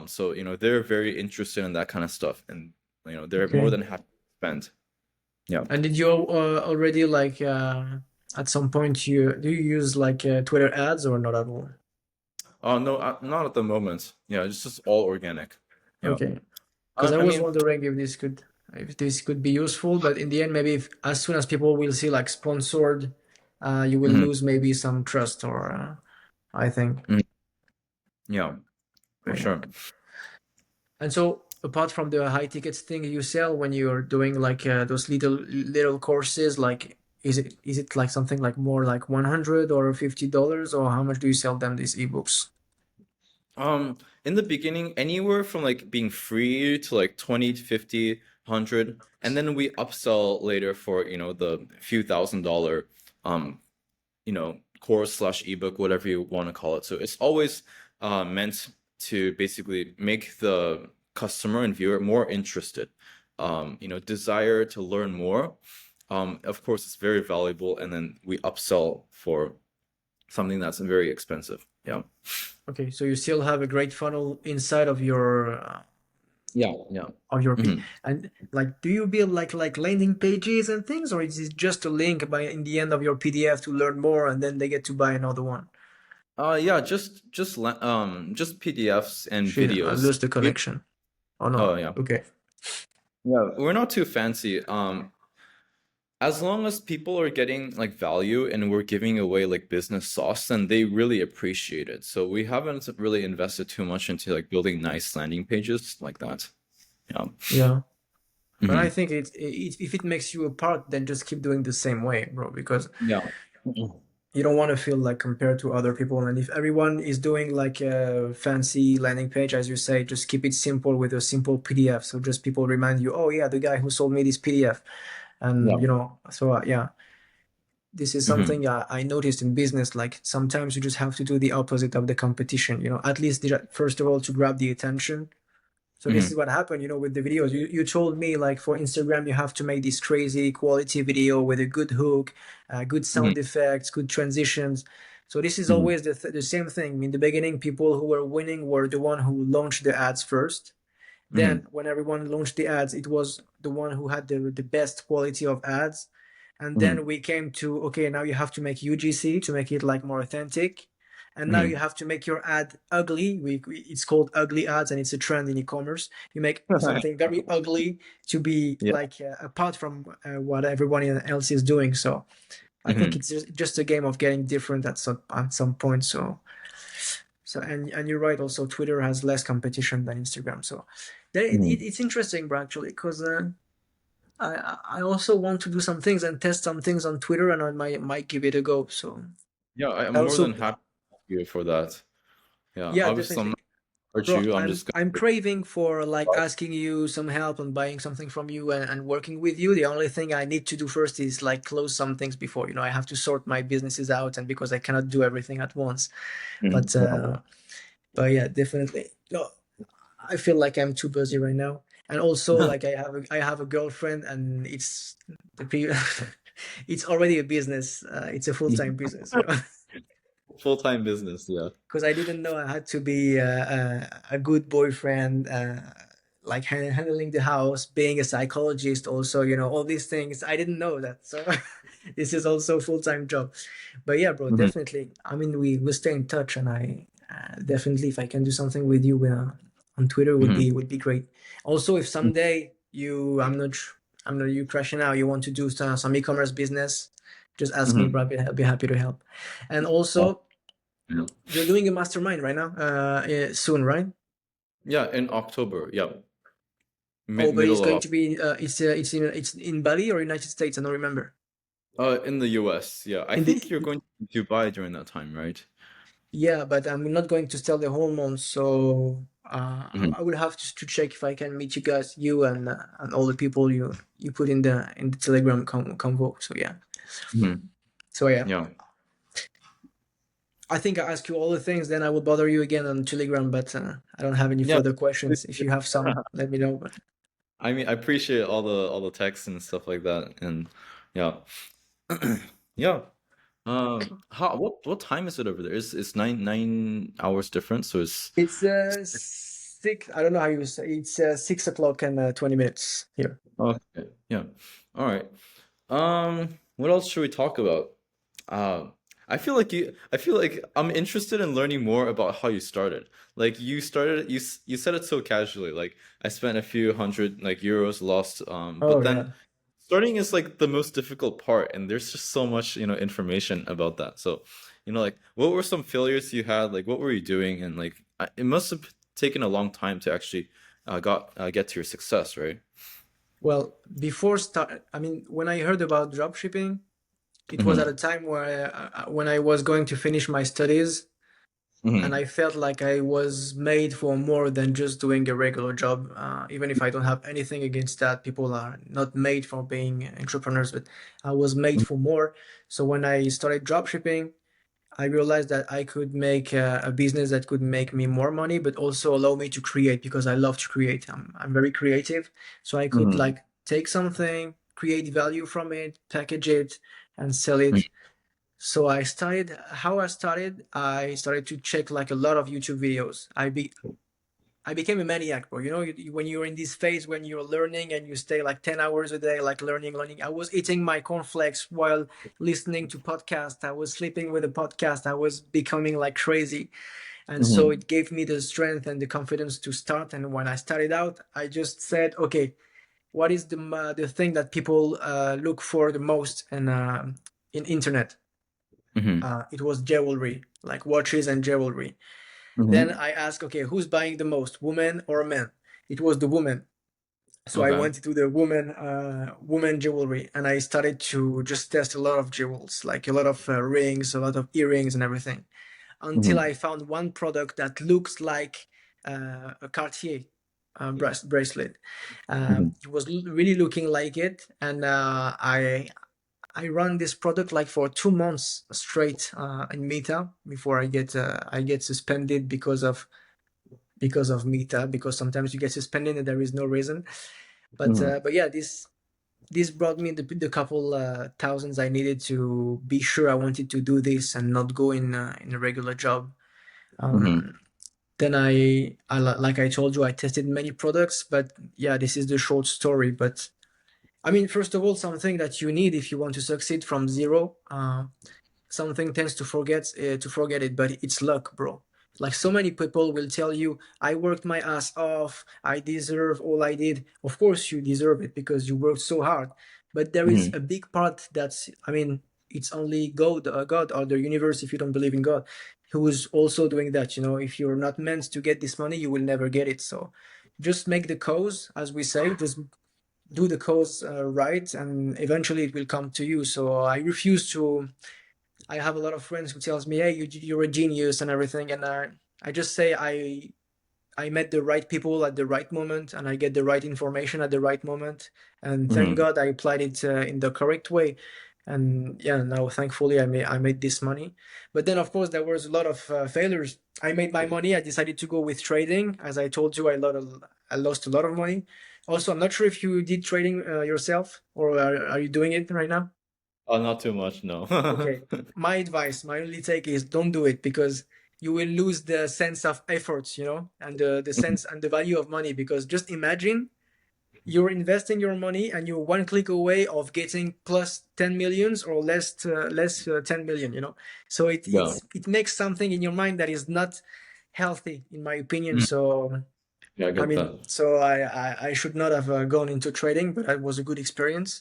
So, they're very interested in that kind of stuff, and they're more Okay. than happy to spend. Yeah. And did you already like at some point you do you use like Twitter ads or not at all? Oh, no, not at the moment. Yeah, it's just all organic. Yeah. Okay. Because I I was mean, wondering if this could be useful, but in the end, maybe if as soon as people will see like sponsored, you will mhm, lose maybe some trust or I think. mhm, yeah, for Yeah. sure. And so apart from the high tickets thing you sell when you're doing like those little courses, like is it like something like more like $100 or $50, or how much do you sell them these ebooks? In the beginning, anywhere from like being free to like 20 to 50, 100, and then we upsell later for, the few $1,000, course slash ebook, whatever you want to call it. So it's always meant to basically make the customer and viewer more interested, desire to learn more. Of course, it's very valuable, and then we upsell for something that's very expensive. Yeah. Okay, so you still have a great funnel inside of your Yeah, yeah. Mhm. and like do you build like landing pages and things, or is it just a link by in the end of your PDF to learn more and then they get to buy another one? Yeah, just PDFs and Shit, I videos. lost the We, connection. Oh oh no. yeah. Okay. Yeah, we're not too fancy. As long as people are getting like value and we're giving away like business sauce, then they really appreciate it. So we haven't really invested too much into like building nice landing pages like that. Yeah. Yeah. But I Hmm. think if it makes you apart, then just keep doing the same way, bro, because Yeah. Mhm. you don't want to feel like compared to other people. And if everyone is doing like a fancy landing page, as you say, just keep it simple with a simple PDF. So just people remind you, oh yeah, the guy who sold me this PDF. And Yeah. so yeah, this is Hmm. something I noticed in business. Like sometimes you just have to do the opposite of the competition, at least first of all to grab the attention So this is what happened, with the videos. You told me like for Instagram you have to make this crazy quality video with a good hook, good Hmm. sound effects, good transitions. So this is Hmm. always the same thing. In the beginning, people who were winning were the one who launched the ads first. Hmm. Then when everyone launched the ads, it was the one who had the best quality of ads. And Hmm. then we came to, okay, now you have to make UGC to make it like more authentic. And now you Hmm. have to make your ad ugly. It's called ugly ads, and it's a trend in e-commerce. You make something very ugly to be Yeah. like apart from what everyone else is doing. So I think Hmm. it's just a game of getting different at some point. So and you're right. Also, Twitter has less competition than Instagram. So Hmm. it's interesting, bro, actually, because I also want to do some things and test some things on Twitter, and I might give it a go. So Yeah, I I'm more also, than happy to you for that. Yeah, yeah, obviously I'm definitely, not gonna hurt bro. you. I'm I'm just I'm gonna. craving for like asking you some help on buying something from you and working with you. The only thing I need to do first is like close some things before. I have to sort my businesses out, and because I cannot do everything at once. Mhm. But but yeah, definitely. No, I feel like I'm too busy right now, and also like I have a girlfriend, and it's already a business. It's a full-time business, Full-time business, yeah. because I didn't know I had to be a good boyfriend, like handling the house, being a psychologist, also, all these things. I didn't know that, so this is also a full-time job. But yeah, bro, Hmm. definitely. I mean, we will stay in touch, and I definitely, if I can do something with you on Twitter, would Hmm. be great. Also, if someday I'm not you crashing out, you want to do some e-commerce business, just ask me, Hmm. bro. I'll be happy to help. And also, Yeah. you're doing a mastermind right now, soon, right? Yeah, in October. Yeah, Oh, but it's middle of going to be it's in Bali or United States. I don't remember. in the US. Yeah, I In think the you're going to Dubai during that time, right? Yeah, but I'm not going to stay the whole month, so Hmm. I will have to check if I can meet you guys, you and all the people you put in the Telegram convo. So yeah, Hmm. so yeah, Yeah. I think I asked you all the things. Then I will bother you again on Telegram, but I don't have any Yeah. further questions. If you have some, let me know. But I mean, I appreciate all the texts and stuff like that, and yeah, yeah. How what time is it over there? It's nine hours difference, so it's it's 6. I don't know how you say. It's 6 o'clock and 20 minutes here. okay. Yeah. All right. What else should we talk about? Uh, I feel like I'm interested in learning more about how you started. Like you started, you said it so casually. Like I spent a few hundred like euros lost. Oh But then yeah. starting is like the most difficult part, and there's just so much, information about that. So, like what were some failures you had? Like what were you doing? And like it must have taken a long time to actually get to your success, right? Well, I mean, when I heard about dropshipping, it was at Mm-hmm. a time where when I was going to finish my studies, and Mm-hmm. I felt like I was made for more than just doing a regular job. Even if I don't have anything against that, people are not made for being entrepreneurs, but I was made for more. So when I started dropshipping, I realized that I could make a business that could make me more money, but also allow me to create because I love to create. I'm very creative. So I could Mm-hmm. like take something, create value from it, package it, and sell it. So I started to check like a lot of YouTube videos. I became a maniac, bro. When you're in this phase when you're learning and you stay like 10 hours a day, like learning. I was eating my cornflakes while listening to podcasts. I was sleeping with a podcast. I was becoming like crazy. And so Mm-hmm. it gave me the strength and the confidence to start. And when I started out, I just said, okay, what is the thing that people look for the most in internet? Mm-hmm. It was jewelry, like watches and jewelry. Then Mm-hmm. I asked, okay, who's buying the most, women or men? It was the woman. So I Okay. went to the woman jewelry, and I started to just test a lot of jewels, like a lot of rings, a lot of earrings, and everything, until Mm-hmm. I found one product that looks like a Cartier bracelet. Mm-hmm. It was really looking like it, and I run this product like for 2 months straight in Meta before I get suspended because of because of Meta, because sometimes you get suspended and there is no reason. Mhm. But yeah, this brought me the couple thousands I needed to be sure I wanted to do this and not go in a regular job. Mhm. Um, then like I told you, I tested many products, but yeah, this is the short story. But I mean, first of all, something that you need if you want to succeed from zero. Something tends to forget it, but it's luck, bro. Like so many people will tell you, I worked my ass off, I deserve all I did. Of course you deserve it because you worked so hard, but there is Mhm. a big part that's, I mean, it's only god or the universe, if you don't believe in God, who is also doing that. You know, if you're not meant to get this money, you will never get it. So just make the cause, as we say, just do the cause right, and eventually it will come to you. So I refuse to. I have a lot of friends who tells me, "Hey, you're a genius and everything," and I just say I met the right people at the right moment, and I get the right information at the right moment, and thank Mhm. God I applied it in the correct way, and yeah, now thankfully I made this money. But then of course there was a lot of failures. I made my money. I decided to go with trading. As I told you, I lost a lot of money. Also, I'm not sure if you did trading yourself, or are you doing it right now? Oh, not too much, no. Okay. My advice, my only take is don't do it because you will lose the sense of effort, and the sense and the value of money. Because just imagine you're investing your money and you're one click away of getting plus 10 millions or less 10 million, So Yeah. it makes something in your mind that is not healthy, in my opinion. Mhm. So Yeah, I I get mean, that. so I should not have gone into trading, but it was a good experience.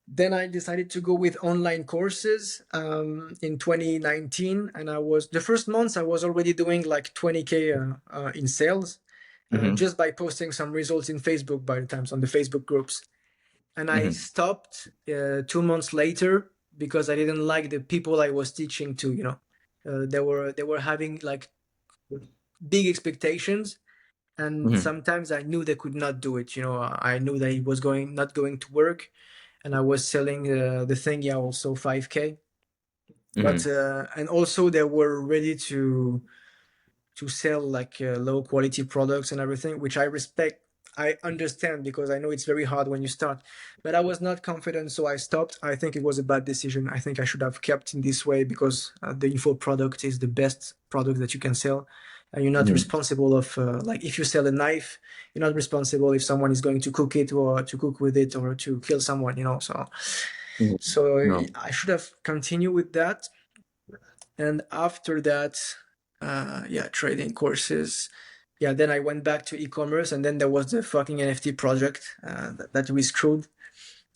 Then I decided to go with online courses in 2019, and the first months I was already doing like 20K in sales, Mhm. just by posting some results in Facebook by the times on the Facebook groups. And I Mhm. stopped 2 months later because I didn't like the people I was teaching to. They were having like big expectations, and Mhm. sometimes I knew they could not do it. I knew that it was going not going to work, and I was selling the thing, yeah, also 5K. But Mhm. and also they were ready to sell like low quality products and everything, which I respect. I understand because I know it's very hard when you start, but I was not confident, so I stopped. I think it was a bad decision. I think I should have kept in this way because the info product is the best product that you can sell. And you're not Mhm. responsible of like if you sell a knife, you're not responsible if someone is going to cook it or to cook with it or to kill someone. So Mhm. so Yeah. I should have continued with that. And after that, yeah, trading courses. Yeah, then I went back to e-commerce, and then there was the fucking NFT project that we screwed.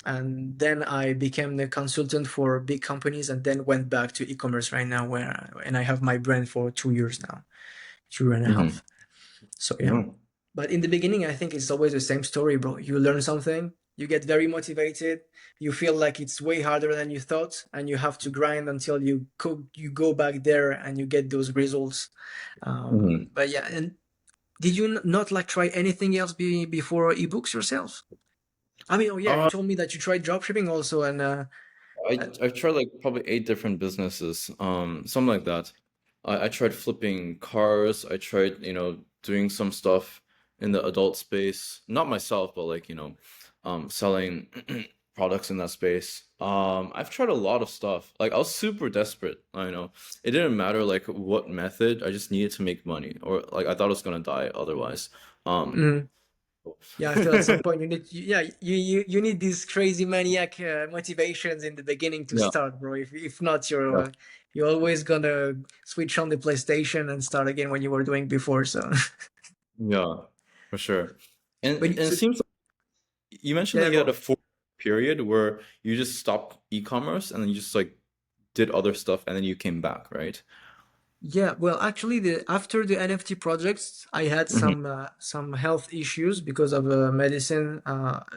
And then I became the consultant for big companies, and then went back to e-commerce right now, and I have my brand for 2 years now, 2 and a half. Mhm. So yeah. Yeah. But in the beginning, I think it's always the same story, bro. You learn something, you get very motivated, you feel like it's way harder than you thought, and you have to grind until you go back there and you get those results. Mhm. But yeah, and did you not like try anything else before ebooks yourself? I mean, oh yeah, you Uh, told me that you tried dropshipping also, and uh, I've tried like probably 8 different businesses, something like that. I tried flipping cars. I tried, doing some stuff in the adult space. Not myself, but like, selling products in that space. I've tried a lot of stuff. Like I was super desperate. I know it didn't matter like what method. I just needed to make money, or like I thought I was gonna die otherwise. Um, mm, yeah, I feel at some point you need these crazy maniac motivations in the beginning to yeah, start, bro. If not, yeah, you're always gonna switch on the PlayStation and start again when you were doing before. So, yeah, for sure. And but and it seems you mentioned that yeah, you had go. a 4 period where you just stopped e-commerce and then you just like did other stuff and then you came back, right? Yeah, well, actually, the after the NFT projects, I had Hmm. some health issues because of medicine,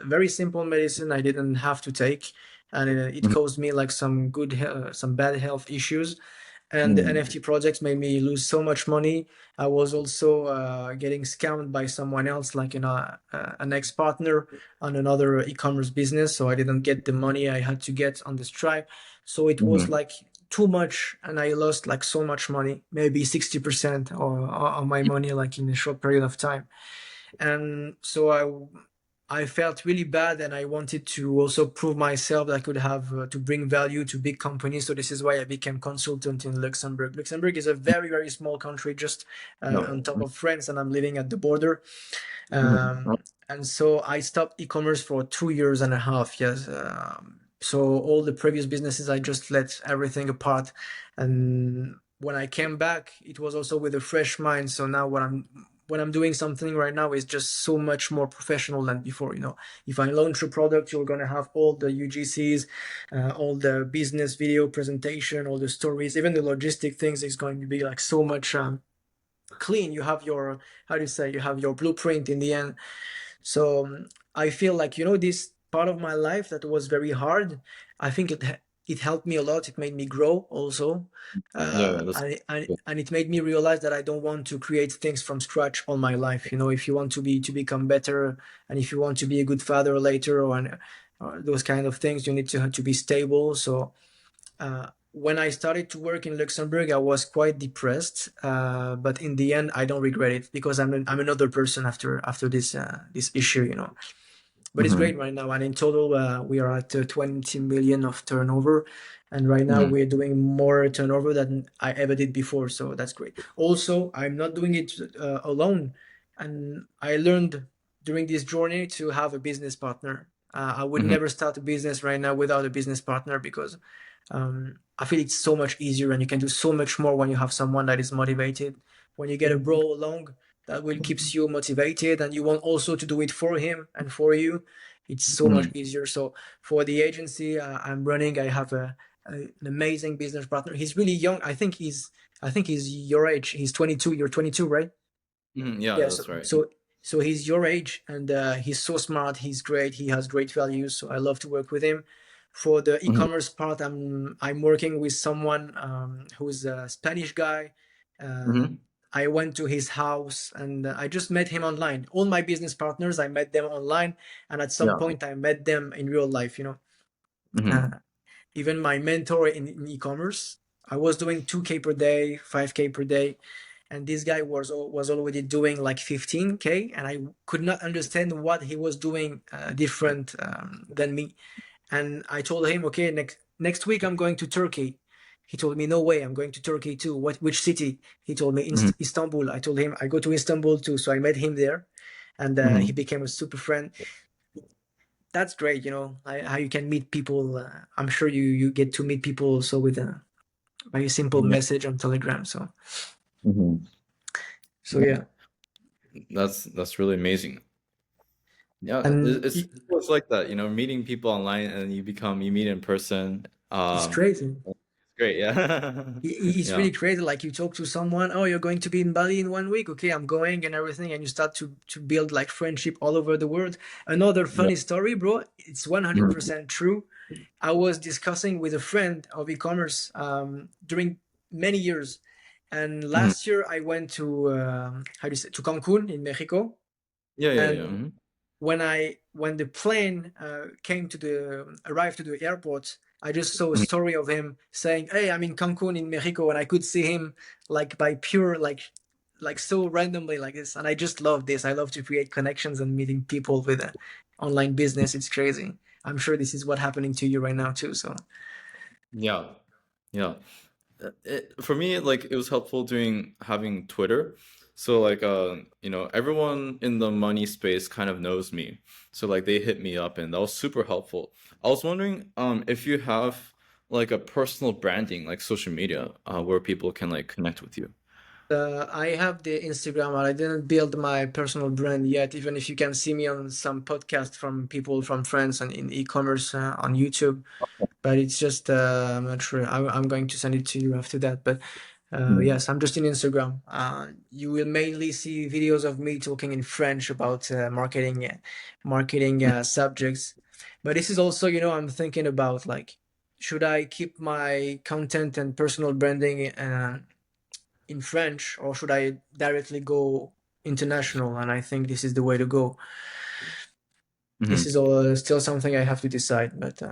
very simple medicine I didn't have to take, and it Hmm. caused me like some bad health issues. And the Hmm. NFT projects made me lose so much money. I was also getting scammed by someone else, like an ex-partner on another e-commerce business, so I didn't get the money I had to get on the Stripe. So it was Hmm. like too much, and I lost like so much money, maybe 60% of my money, like in a short period of time. And so I felt really bad, and I wanted to also prove myself that I could have to bring value to big companies. So this is why I became consultant in Luxembourg. Luxembourg is a very, very small country, just No. on top of France, and I'm living at the border. Mhm. And so I stopped e-commerce for 2 years and a half. Yes. So all the previous businesses, I just let everything apart. And when I came back, it was also with a fresh mind. So now when I'm doing something right now is just so much more professional than before. If I launch a product, you're gonna have all the UGCs, all the business video presentation, all the stories, even the logistic things is going to be like so much clean. You have your, how do you say, you have your blueprint in the end. So I feel like, this part of my life that was very hard, I think it helped me a lot. It made me grow also. Yeah, yeah, that's good. And it made me realize that I don't want to create things from scratch all my life. If you want to become better, and if you want to be a good father later, or those kind of things, you need to be stable. So when I started to work in Luxembourg, I was quite depressed, but in the end, I don't regret it, because I'm another person after this issue. But it's great Hmm. right now, and in total, we are at 20 million of turnover, and right now Hmm. we're doing more turnover than I ever did before. So that's great. Also, I'm not doing it alone, and I learned during this journey to have a business partner. I would Hmm. never start a business right now without a business partner, because I feel it's so much easier, and you can do so much more when you have someone that is motivated. When you get a bro along that will keeps you motivated, and you want also to do it for him and for you, it's so much Hmm. easier. So for the agency I'm running, I have an amazing business partner. He's really young. I think he's your age. He's 22. You're 22, right? Hmm. Yeah, Yeah, so that's right. so he's your age, and he's so smart. He's great. He has great values. So I love to work with him. For the Hmm. e-commerce part, I'm working with someone who's a Spanish guy. Uh, Hmm. I went to his house, and I just met him online. All my business partners, I met them online, and at some Yeah. point, I met them in real life. Uh, Hmm. Even my mentor in e-commerce, I was doing 2K per day, 5K per day, and this guy was already doing like 15K, and I could not understand what he was doing different than me. And I told him, okay, next week I'm going to Turkey. He told me, no way, I'm going to Turkey too. Which city? He told me Hmm. Istanbul. I told him I go to Istanbul too. So I met him there, and he Hmm. became a super friend. That's great, how you can meet people. I'm sure you get to meet people also with by a simple Yeah. message on Telegram. Hmm. So Yeah. yeah, That's really amazing. Yeah, and it's like that, meeting people online and you meet in person. it's crazy. It's great, yeah. It's Yeah. really crazy. Like, you talk to someone, oh, you're going to be in Bali in 1 week. Okay, I'm going, and everything, and you start to build like friendship all over the world. Another Yeah. funny story, bro. It's Mhm. 100% true. I was discussing with a friend of e-commerce during many years, and Mhm. last year I went to how do you say, to Cancun in Mexico, Yeah, yeah, yeah. and Mhm. when the plane came to the arrived to the airport, I just saw a Mhm. story of him saying, "Hey, I'm in Cancun in Mexico," and I could see him like by pure like so randomly like this, and I just love this. I love to create connections and meeting people with online business. It's crazy. I'm sure this is what happening to you right now too. So Yeah. Yeah. For me, like it was helpful doing having Twitter. So like everyone in the money space kind of knows me. So like they hit me up and that was super helpful. I was wondering if you have like a personal branding like social media where people can like connect with you. I have the Instagram, but I didn't build my personal brand yet. Even if you can see me on some podcast from people from France and in e-commerce on YouTube, but it's just I'm not sure. I'm going to send it to you after that. But Mhm. yes, I'm just in Instagram. You will mainly see videos of me talking in French about marketing subjects. But this is also, I'm thinking about like, should I keep my content and personal branding in French, or should I directly go international? And I think this is the way to go. This Mhm. is all still something I have to decide, but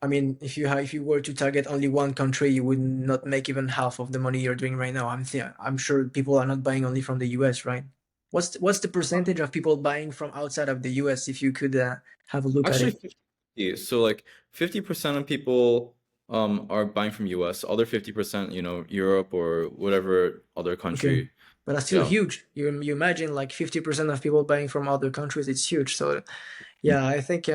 I mean, if you were to target only one country, you would not make even half of the money you're doing right now. I'm sure people are not buying only from the US, right? What's the percentage of people buying from outside of the US if you could have a look at Actually, it? 50. So like 50% of people are buying from US, other 50%, Europe or whatever other Okay. country. But that's still Yeah. huge. You imagine like 50% of people buying from other countries, it's huge. So yeah, I think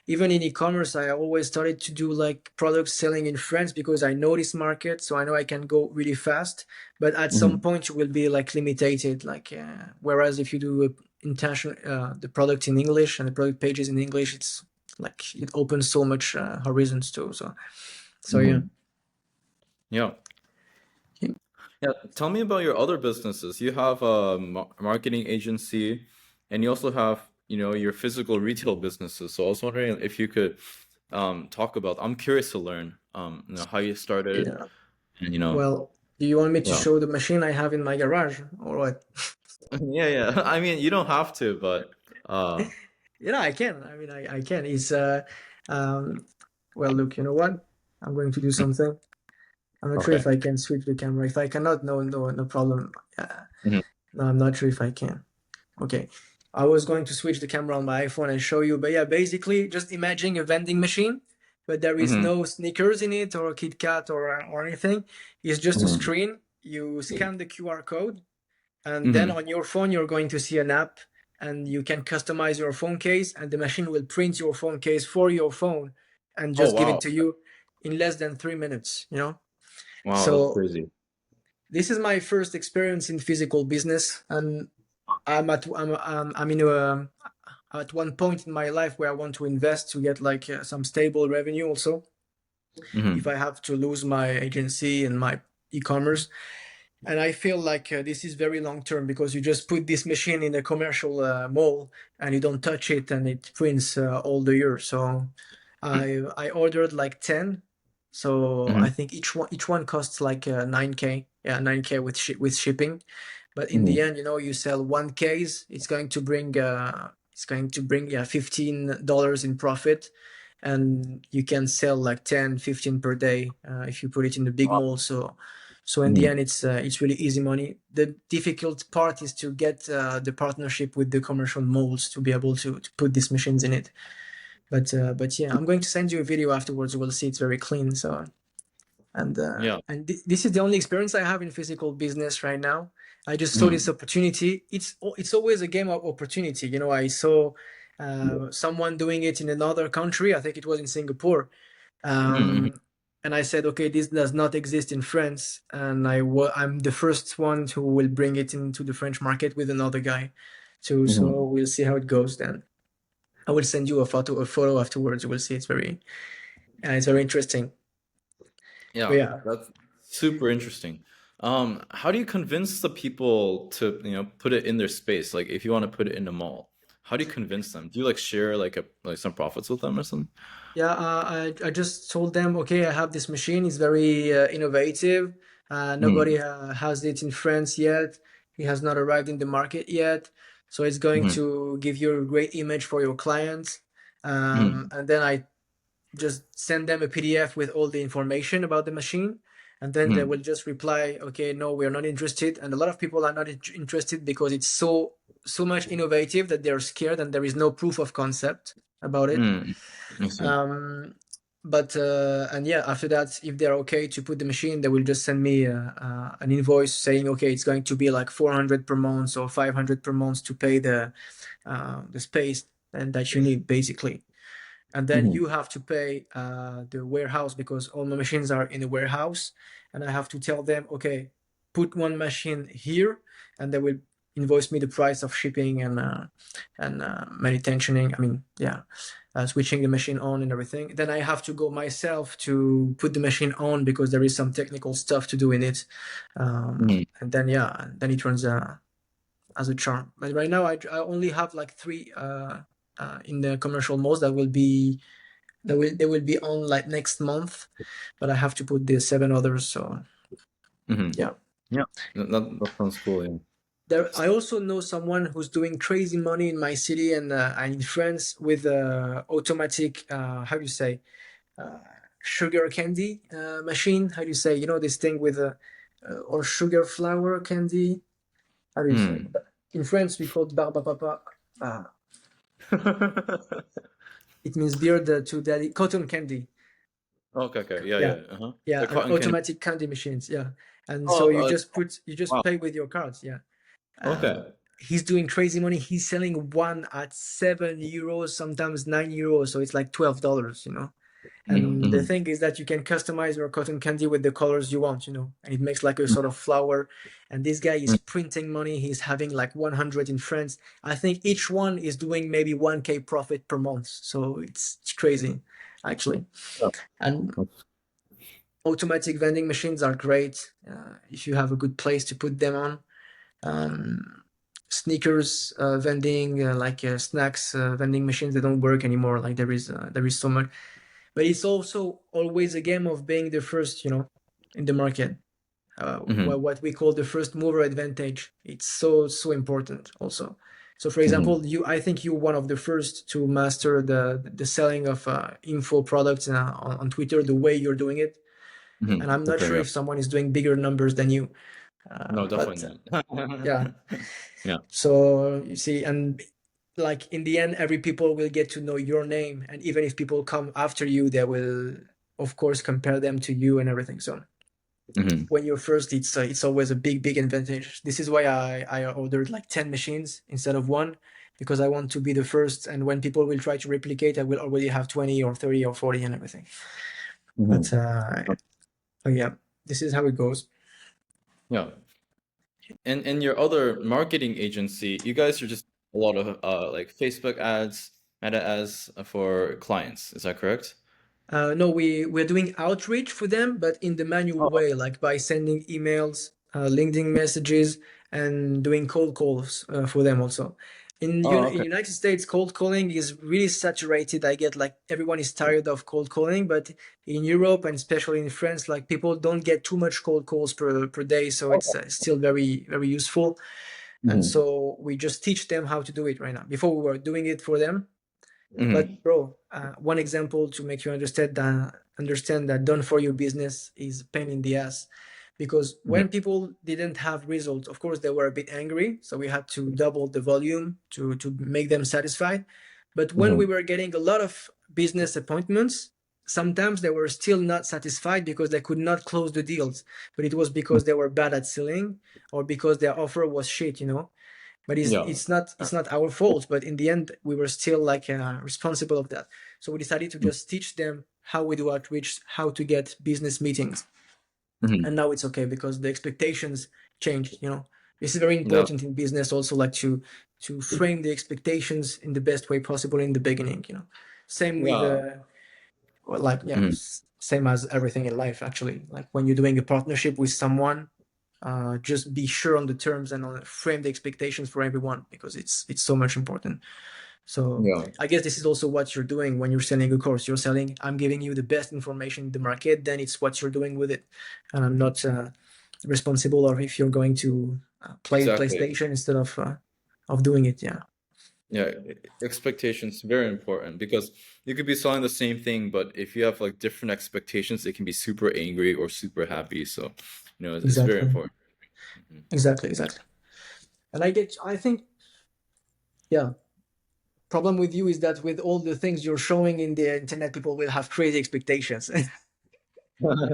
even in e-commerce, I always started to do like product selling in France because I know this market, so I know I can go really fast. But at some Mhm. point, you will be like limited. Like whereas if you do intention the product in English and the product pages in English, it's like it opens so much horizons too. So yeah. Mhm. Yeah. Yeah, tell me about your other businesses. You have a marketing agency and you also have, your physical retail businesses. So I was wondering if you could talk about, I'm curious to learn, how you started Yeah. and, Well, do you want me to yeah. show the machine I have in my garage or what? Yeah, yeah. I mean, you don't have to, but I can. I mean, I can. It's um, well, look, you know what? I'm going to do something. I'm not sure okay. if I can switch the camera. If I cannot, no problem. Mhm. No, I'm not sure if I can. Okay. I was going to switch the camera on my iPhone and show you, but yeah, basically just imagine a vending machine, but there is Mhm. no sneakers in it or a Kit Kat or anything. It's just a Mhm. screen. You scan the QR code, and then Mhm. on your phone you're going to see an app, and you can customize your phone case, and the machine will print your phone case for your phone and Oh, just give it wow. to you in less than 3 minutes, Wow, that's so crazy. this is my first experience in physical business, and I'm in at one point in my life where I want to invest to get like some stable revenue also if Mhm. I have to lose my agency and my e-commerce. And I feel like this is very long term because you just put this machine in a commercial mall and you don't touch it, and it prints all the year. So I ordered like 10. So I Mhm. think each one costs like 9K. Yeah, 9K with shipping. But in the Mhm. end, you sell one case, it's going to bring yeah $15 in profit, and you can sell like 10, 15 per day if you put it in the big Wow. mall. So in the Mhm. end, it's really easy money. The difficult part is to get the partnership with the commercial malls to be able to put these machines in it. But yeah, I'm going to send you a video afterwards. You will see it's very clean. So Yeah. this is the only experience I have in physical business right now. I just saw this Mhm. opportunity. It's always a game of opportunity. I saw someone doing it in another country. I think it was in Singapore, Mhm. um, and I said, okay, this does not exist in France, and I'm the first one who will bring it into the French market with another guy. So Mhm. we'll see how it goes then. I will send you a photo afterwards. You will see it's very interesting. But Yeah, yeah, that's super interesting. How do you convince the people to, put it in their space? Like if you want to put it in the mall, how do you convince them? Do you like share like some profits with them or something? yeah. I just told them, okay, I have this machine. It's very innovative. Nobody Mhm. has it in France yet. It has not arrived in the market yet. So it's going Mhm. to give you a great image for your clients. Mhm. And then I just send them a PDF with all the information about the machine, and then they will Mhm. just reply, "Okay, no, we are not interested." And a lot of people are not interested because it's so much innovative that they're scared, and there is no proof of concept about it. Mhm. I see. Um, but and yeah, after that, if they're okay to put the machine, they will just send me an invoice saying, "Okay, it's going to be like 400 per month or 500 per month to pay the space and that you need basically." And then Mhm. you have to pay the warehouse because all my machines are in a warehouse, and I have to tell them, okay, put one machine here, and they will invoice me the price of shipping and manutentioning. I mean, yeah, switching the machine on and everything. Then I have to go myself to put the machine on because there is some technical stuff to do in it, Mhm. and then yeah, then it runs as a charm. But right now, I only have like three in the commercial modes that will be they will be on like next month, but I have to put the seven others. So Mhm. yeah, Yeah, that sounds cool. Yeah. there. I also know someone who's doing crazy money in my city and in France with automatic. How do you say? sugar candy machine. How do you say? You know this thing with or sugar flour candy. How do you say? Mm. In France, we call it barba papa. Uh, it means beard to daddy. Cotton candy. Okay, okay. Yeah, Yeah, yeah. Uh-huh. yeah, The and cotton candy. automatic candy machines. Yeah, and so Oh, you wow. just pay with your cards. Yeah. Okay. He's doing crazy money. He's selling one at €7, sometimes €9. So it's like $12, you know. And the Mm-hmm. thing is that you can customize your cotton candy with the colors you want, you know, and it makes like a sort of flower. And this guy is printing money. He's having like 100 in France. I think each one is doing maybe 1K profit per month. So it's crazy, actually. And automatic vending machines are great if you have a good place to put them on. Um, Sneakers vending, like snacks vending machines, they don't work anymore. Like there is so much, but it's also always a game of being the first, you know, in the market. Mm-hmm. What we call the first mover advantage. It's so important also. So, for Mm-hmm. example, I think you're one of the first to master the selling of info products on Twitter the way you're doing it. And I'm Mm-hmm. not Okay, sure yeah. if someone is doing bigger numbers than you, No, but definitely yeah. not. Yeah. So you see, and like in the end, every people will get to know your name, and even if people come after you, they will, of course, compare them to you and everything. So Mm-hmm. when you're first, it's always a big advantage. This is why I ordered like 10 machines instead of one, because I want to be the first. And when people will try to replicate, I will already have 20 or 30 or 40 and everything. But Mm-hmm. oh yeah, this is how it goes. Yeah. And in your other marketing agency, you guys are just a lot of like Facebook ads, meta ads for clients. Is that correct? No, we're doing outreach for them, but in the manual Oh, way, like by sending emails, LinkedIn messages, and doing cold calls for them also. In okay. United States, cold calling is really saturated. I get like everyone is tired of cold calling, but in Europe and especially in France, like people don't get too much cold calls per day, so it's still very useful. And Mm-hmm. so we just teach them how to do it right now. Before we were doing it for them, Mm-hmm. but bro, one example to make you understand that done for you business is a pain in the ass, because Mm-hmm. when people didn't have results, of course they were a bit angry, so we had to double the volume to make them satisfied. But when we Mm-hmm. were getting a lot of business appointments, sometimes they were still not satisfied because they could not close the deals, but it was because they were bad at selling or because their offer was shit, you know. But Yeah. it's not our fault, but in the end we were still like responsible of that. So we decided to just teach them how we do outreach, how to get business meetings. Mm-hmm. And now it's okay because the expectations changed, you know. This is very Yeah. important in business also, like to frame the expectations in the best way possible in the beginning, you know. Same with Yeah. well, like yeah, Mm-hmm. same as everything in life actually. Like when you're doing a partnership with someone, just be sure on the terms and frame the expectations for everyone, because it's so much important. So Yeah. I guess this is also what you're doing when you're selling a course. You're selling, I'm giving you the best information in the market, then it's what you're doing with it. And I'm not responsible of if you're going to play Exactly. PlayStation instead of doing it. Yeah, Yeah. Expectations very important because you could be selling the same thing, but if you have like different expectations, it can be super angry or super happy. So, it's very exactly, important. Mhm. exactly. And I think, yeah, problem with you is that with all the things you're showing in the internet, people will have crazy expectations.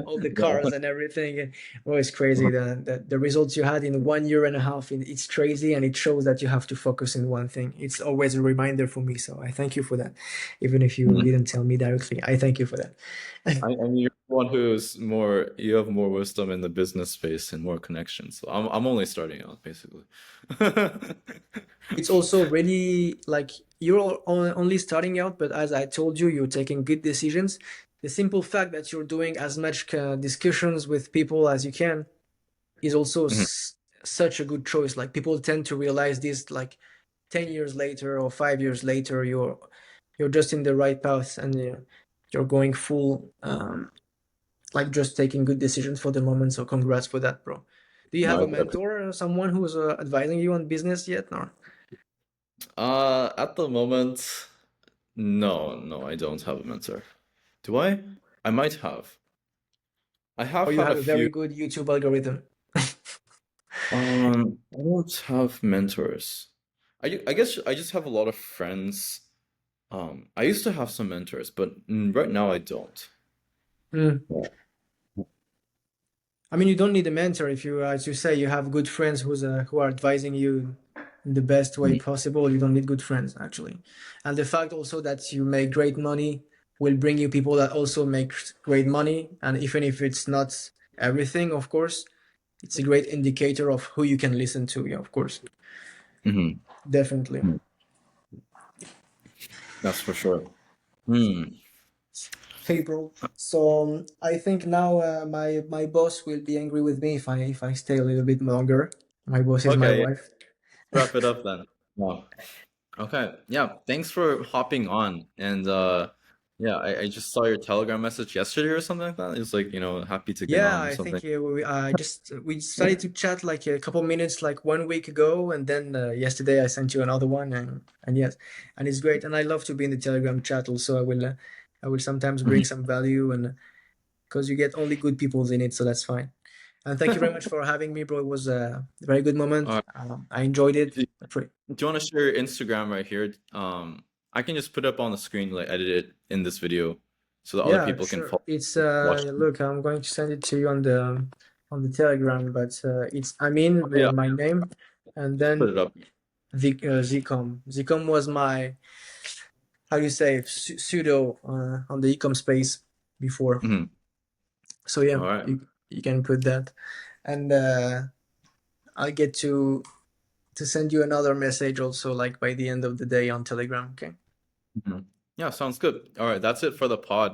All the cars and everything. Oh, it's crazy. The results you had in 1 year and a half, it's crazy, and it shows that you have to focus in one thing. It's always a reminder for me. So I thank you for that. Even if you Yeah. didn't tell me directly, I thank you for that. I mean, you're the one who's more, you have more wisdom in the business space and more connections. So I'm only starting out, basically. It's also really like you're only starting out, but as I told you, you're taking good decisions. The simple fact that you're doing as much discussions with people as you can is also Mhm. such a good choice. Like people tend to realize this like 10 years later or 5 years later, you're just in the right path, and you're going full like just taking good decisions for the moment. So congrats for that, bro. Do you No, have a exactly. mentor or someone who's advising you on business yet? No. At the moment, no, I don't have a mentor. Do I? I might have. I have Or you had a have a very few. good YouTube algorithm? I don't have mentors. I guess I just have a lot of friends. I used to have some mentors, but right now I don't. Mm. Yeah. I mean, you don't need a mentor if you, as you say, you have good friends who are advising you in the best way Mm, possible. You don't need good friends, actually. And the fact also that you make great money will bring you people that also make great money. And even if it's not everything, of course, it's a great indicator of who you can listen to. Yeah, of course, mhm, definitely. mm. That's for sure. Hmm. Hey, bro. So I think now my boss will be angry with me if I stay a little bit longer. My boss is my Okay, yeah, wife. wrap it up then. Wow. Okay. Yeah, thanks for hopping on. And yeah, I just saw your Telegram message yesterday or something like that. It's like, happy to get Yeah, on or I something. think we started to chat like a couple minutes like 1 week ago, and then yesterday I sent you another one, and yes, and it's great, and I love to be in the Telegram chat. Also, I will sometimes bring Mhm. some value, and because you get only good peoples in it, so that's fine. And thank you very much for having me, bro. It was a very good All moment. right. I enjoyed it. Do do you want to share your Instagram right here? I can just put it up on the screen, like edit it in this video so that other Yeah, people can sure. follow It's watch. look, I'm going to send it to you on the Telegram, but it's Amin, Yeah, my name, and just put then it up. Zcom. Zcom was my, how do you say, pseudo on the Ecom space before. Mhm. So yeah, All right. you can put that, and I'll get to send you another message also, like by the end of the day on Telegram. Okay. Mhm. Yeah, sounds good. All right, that's it for the pod.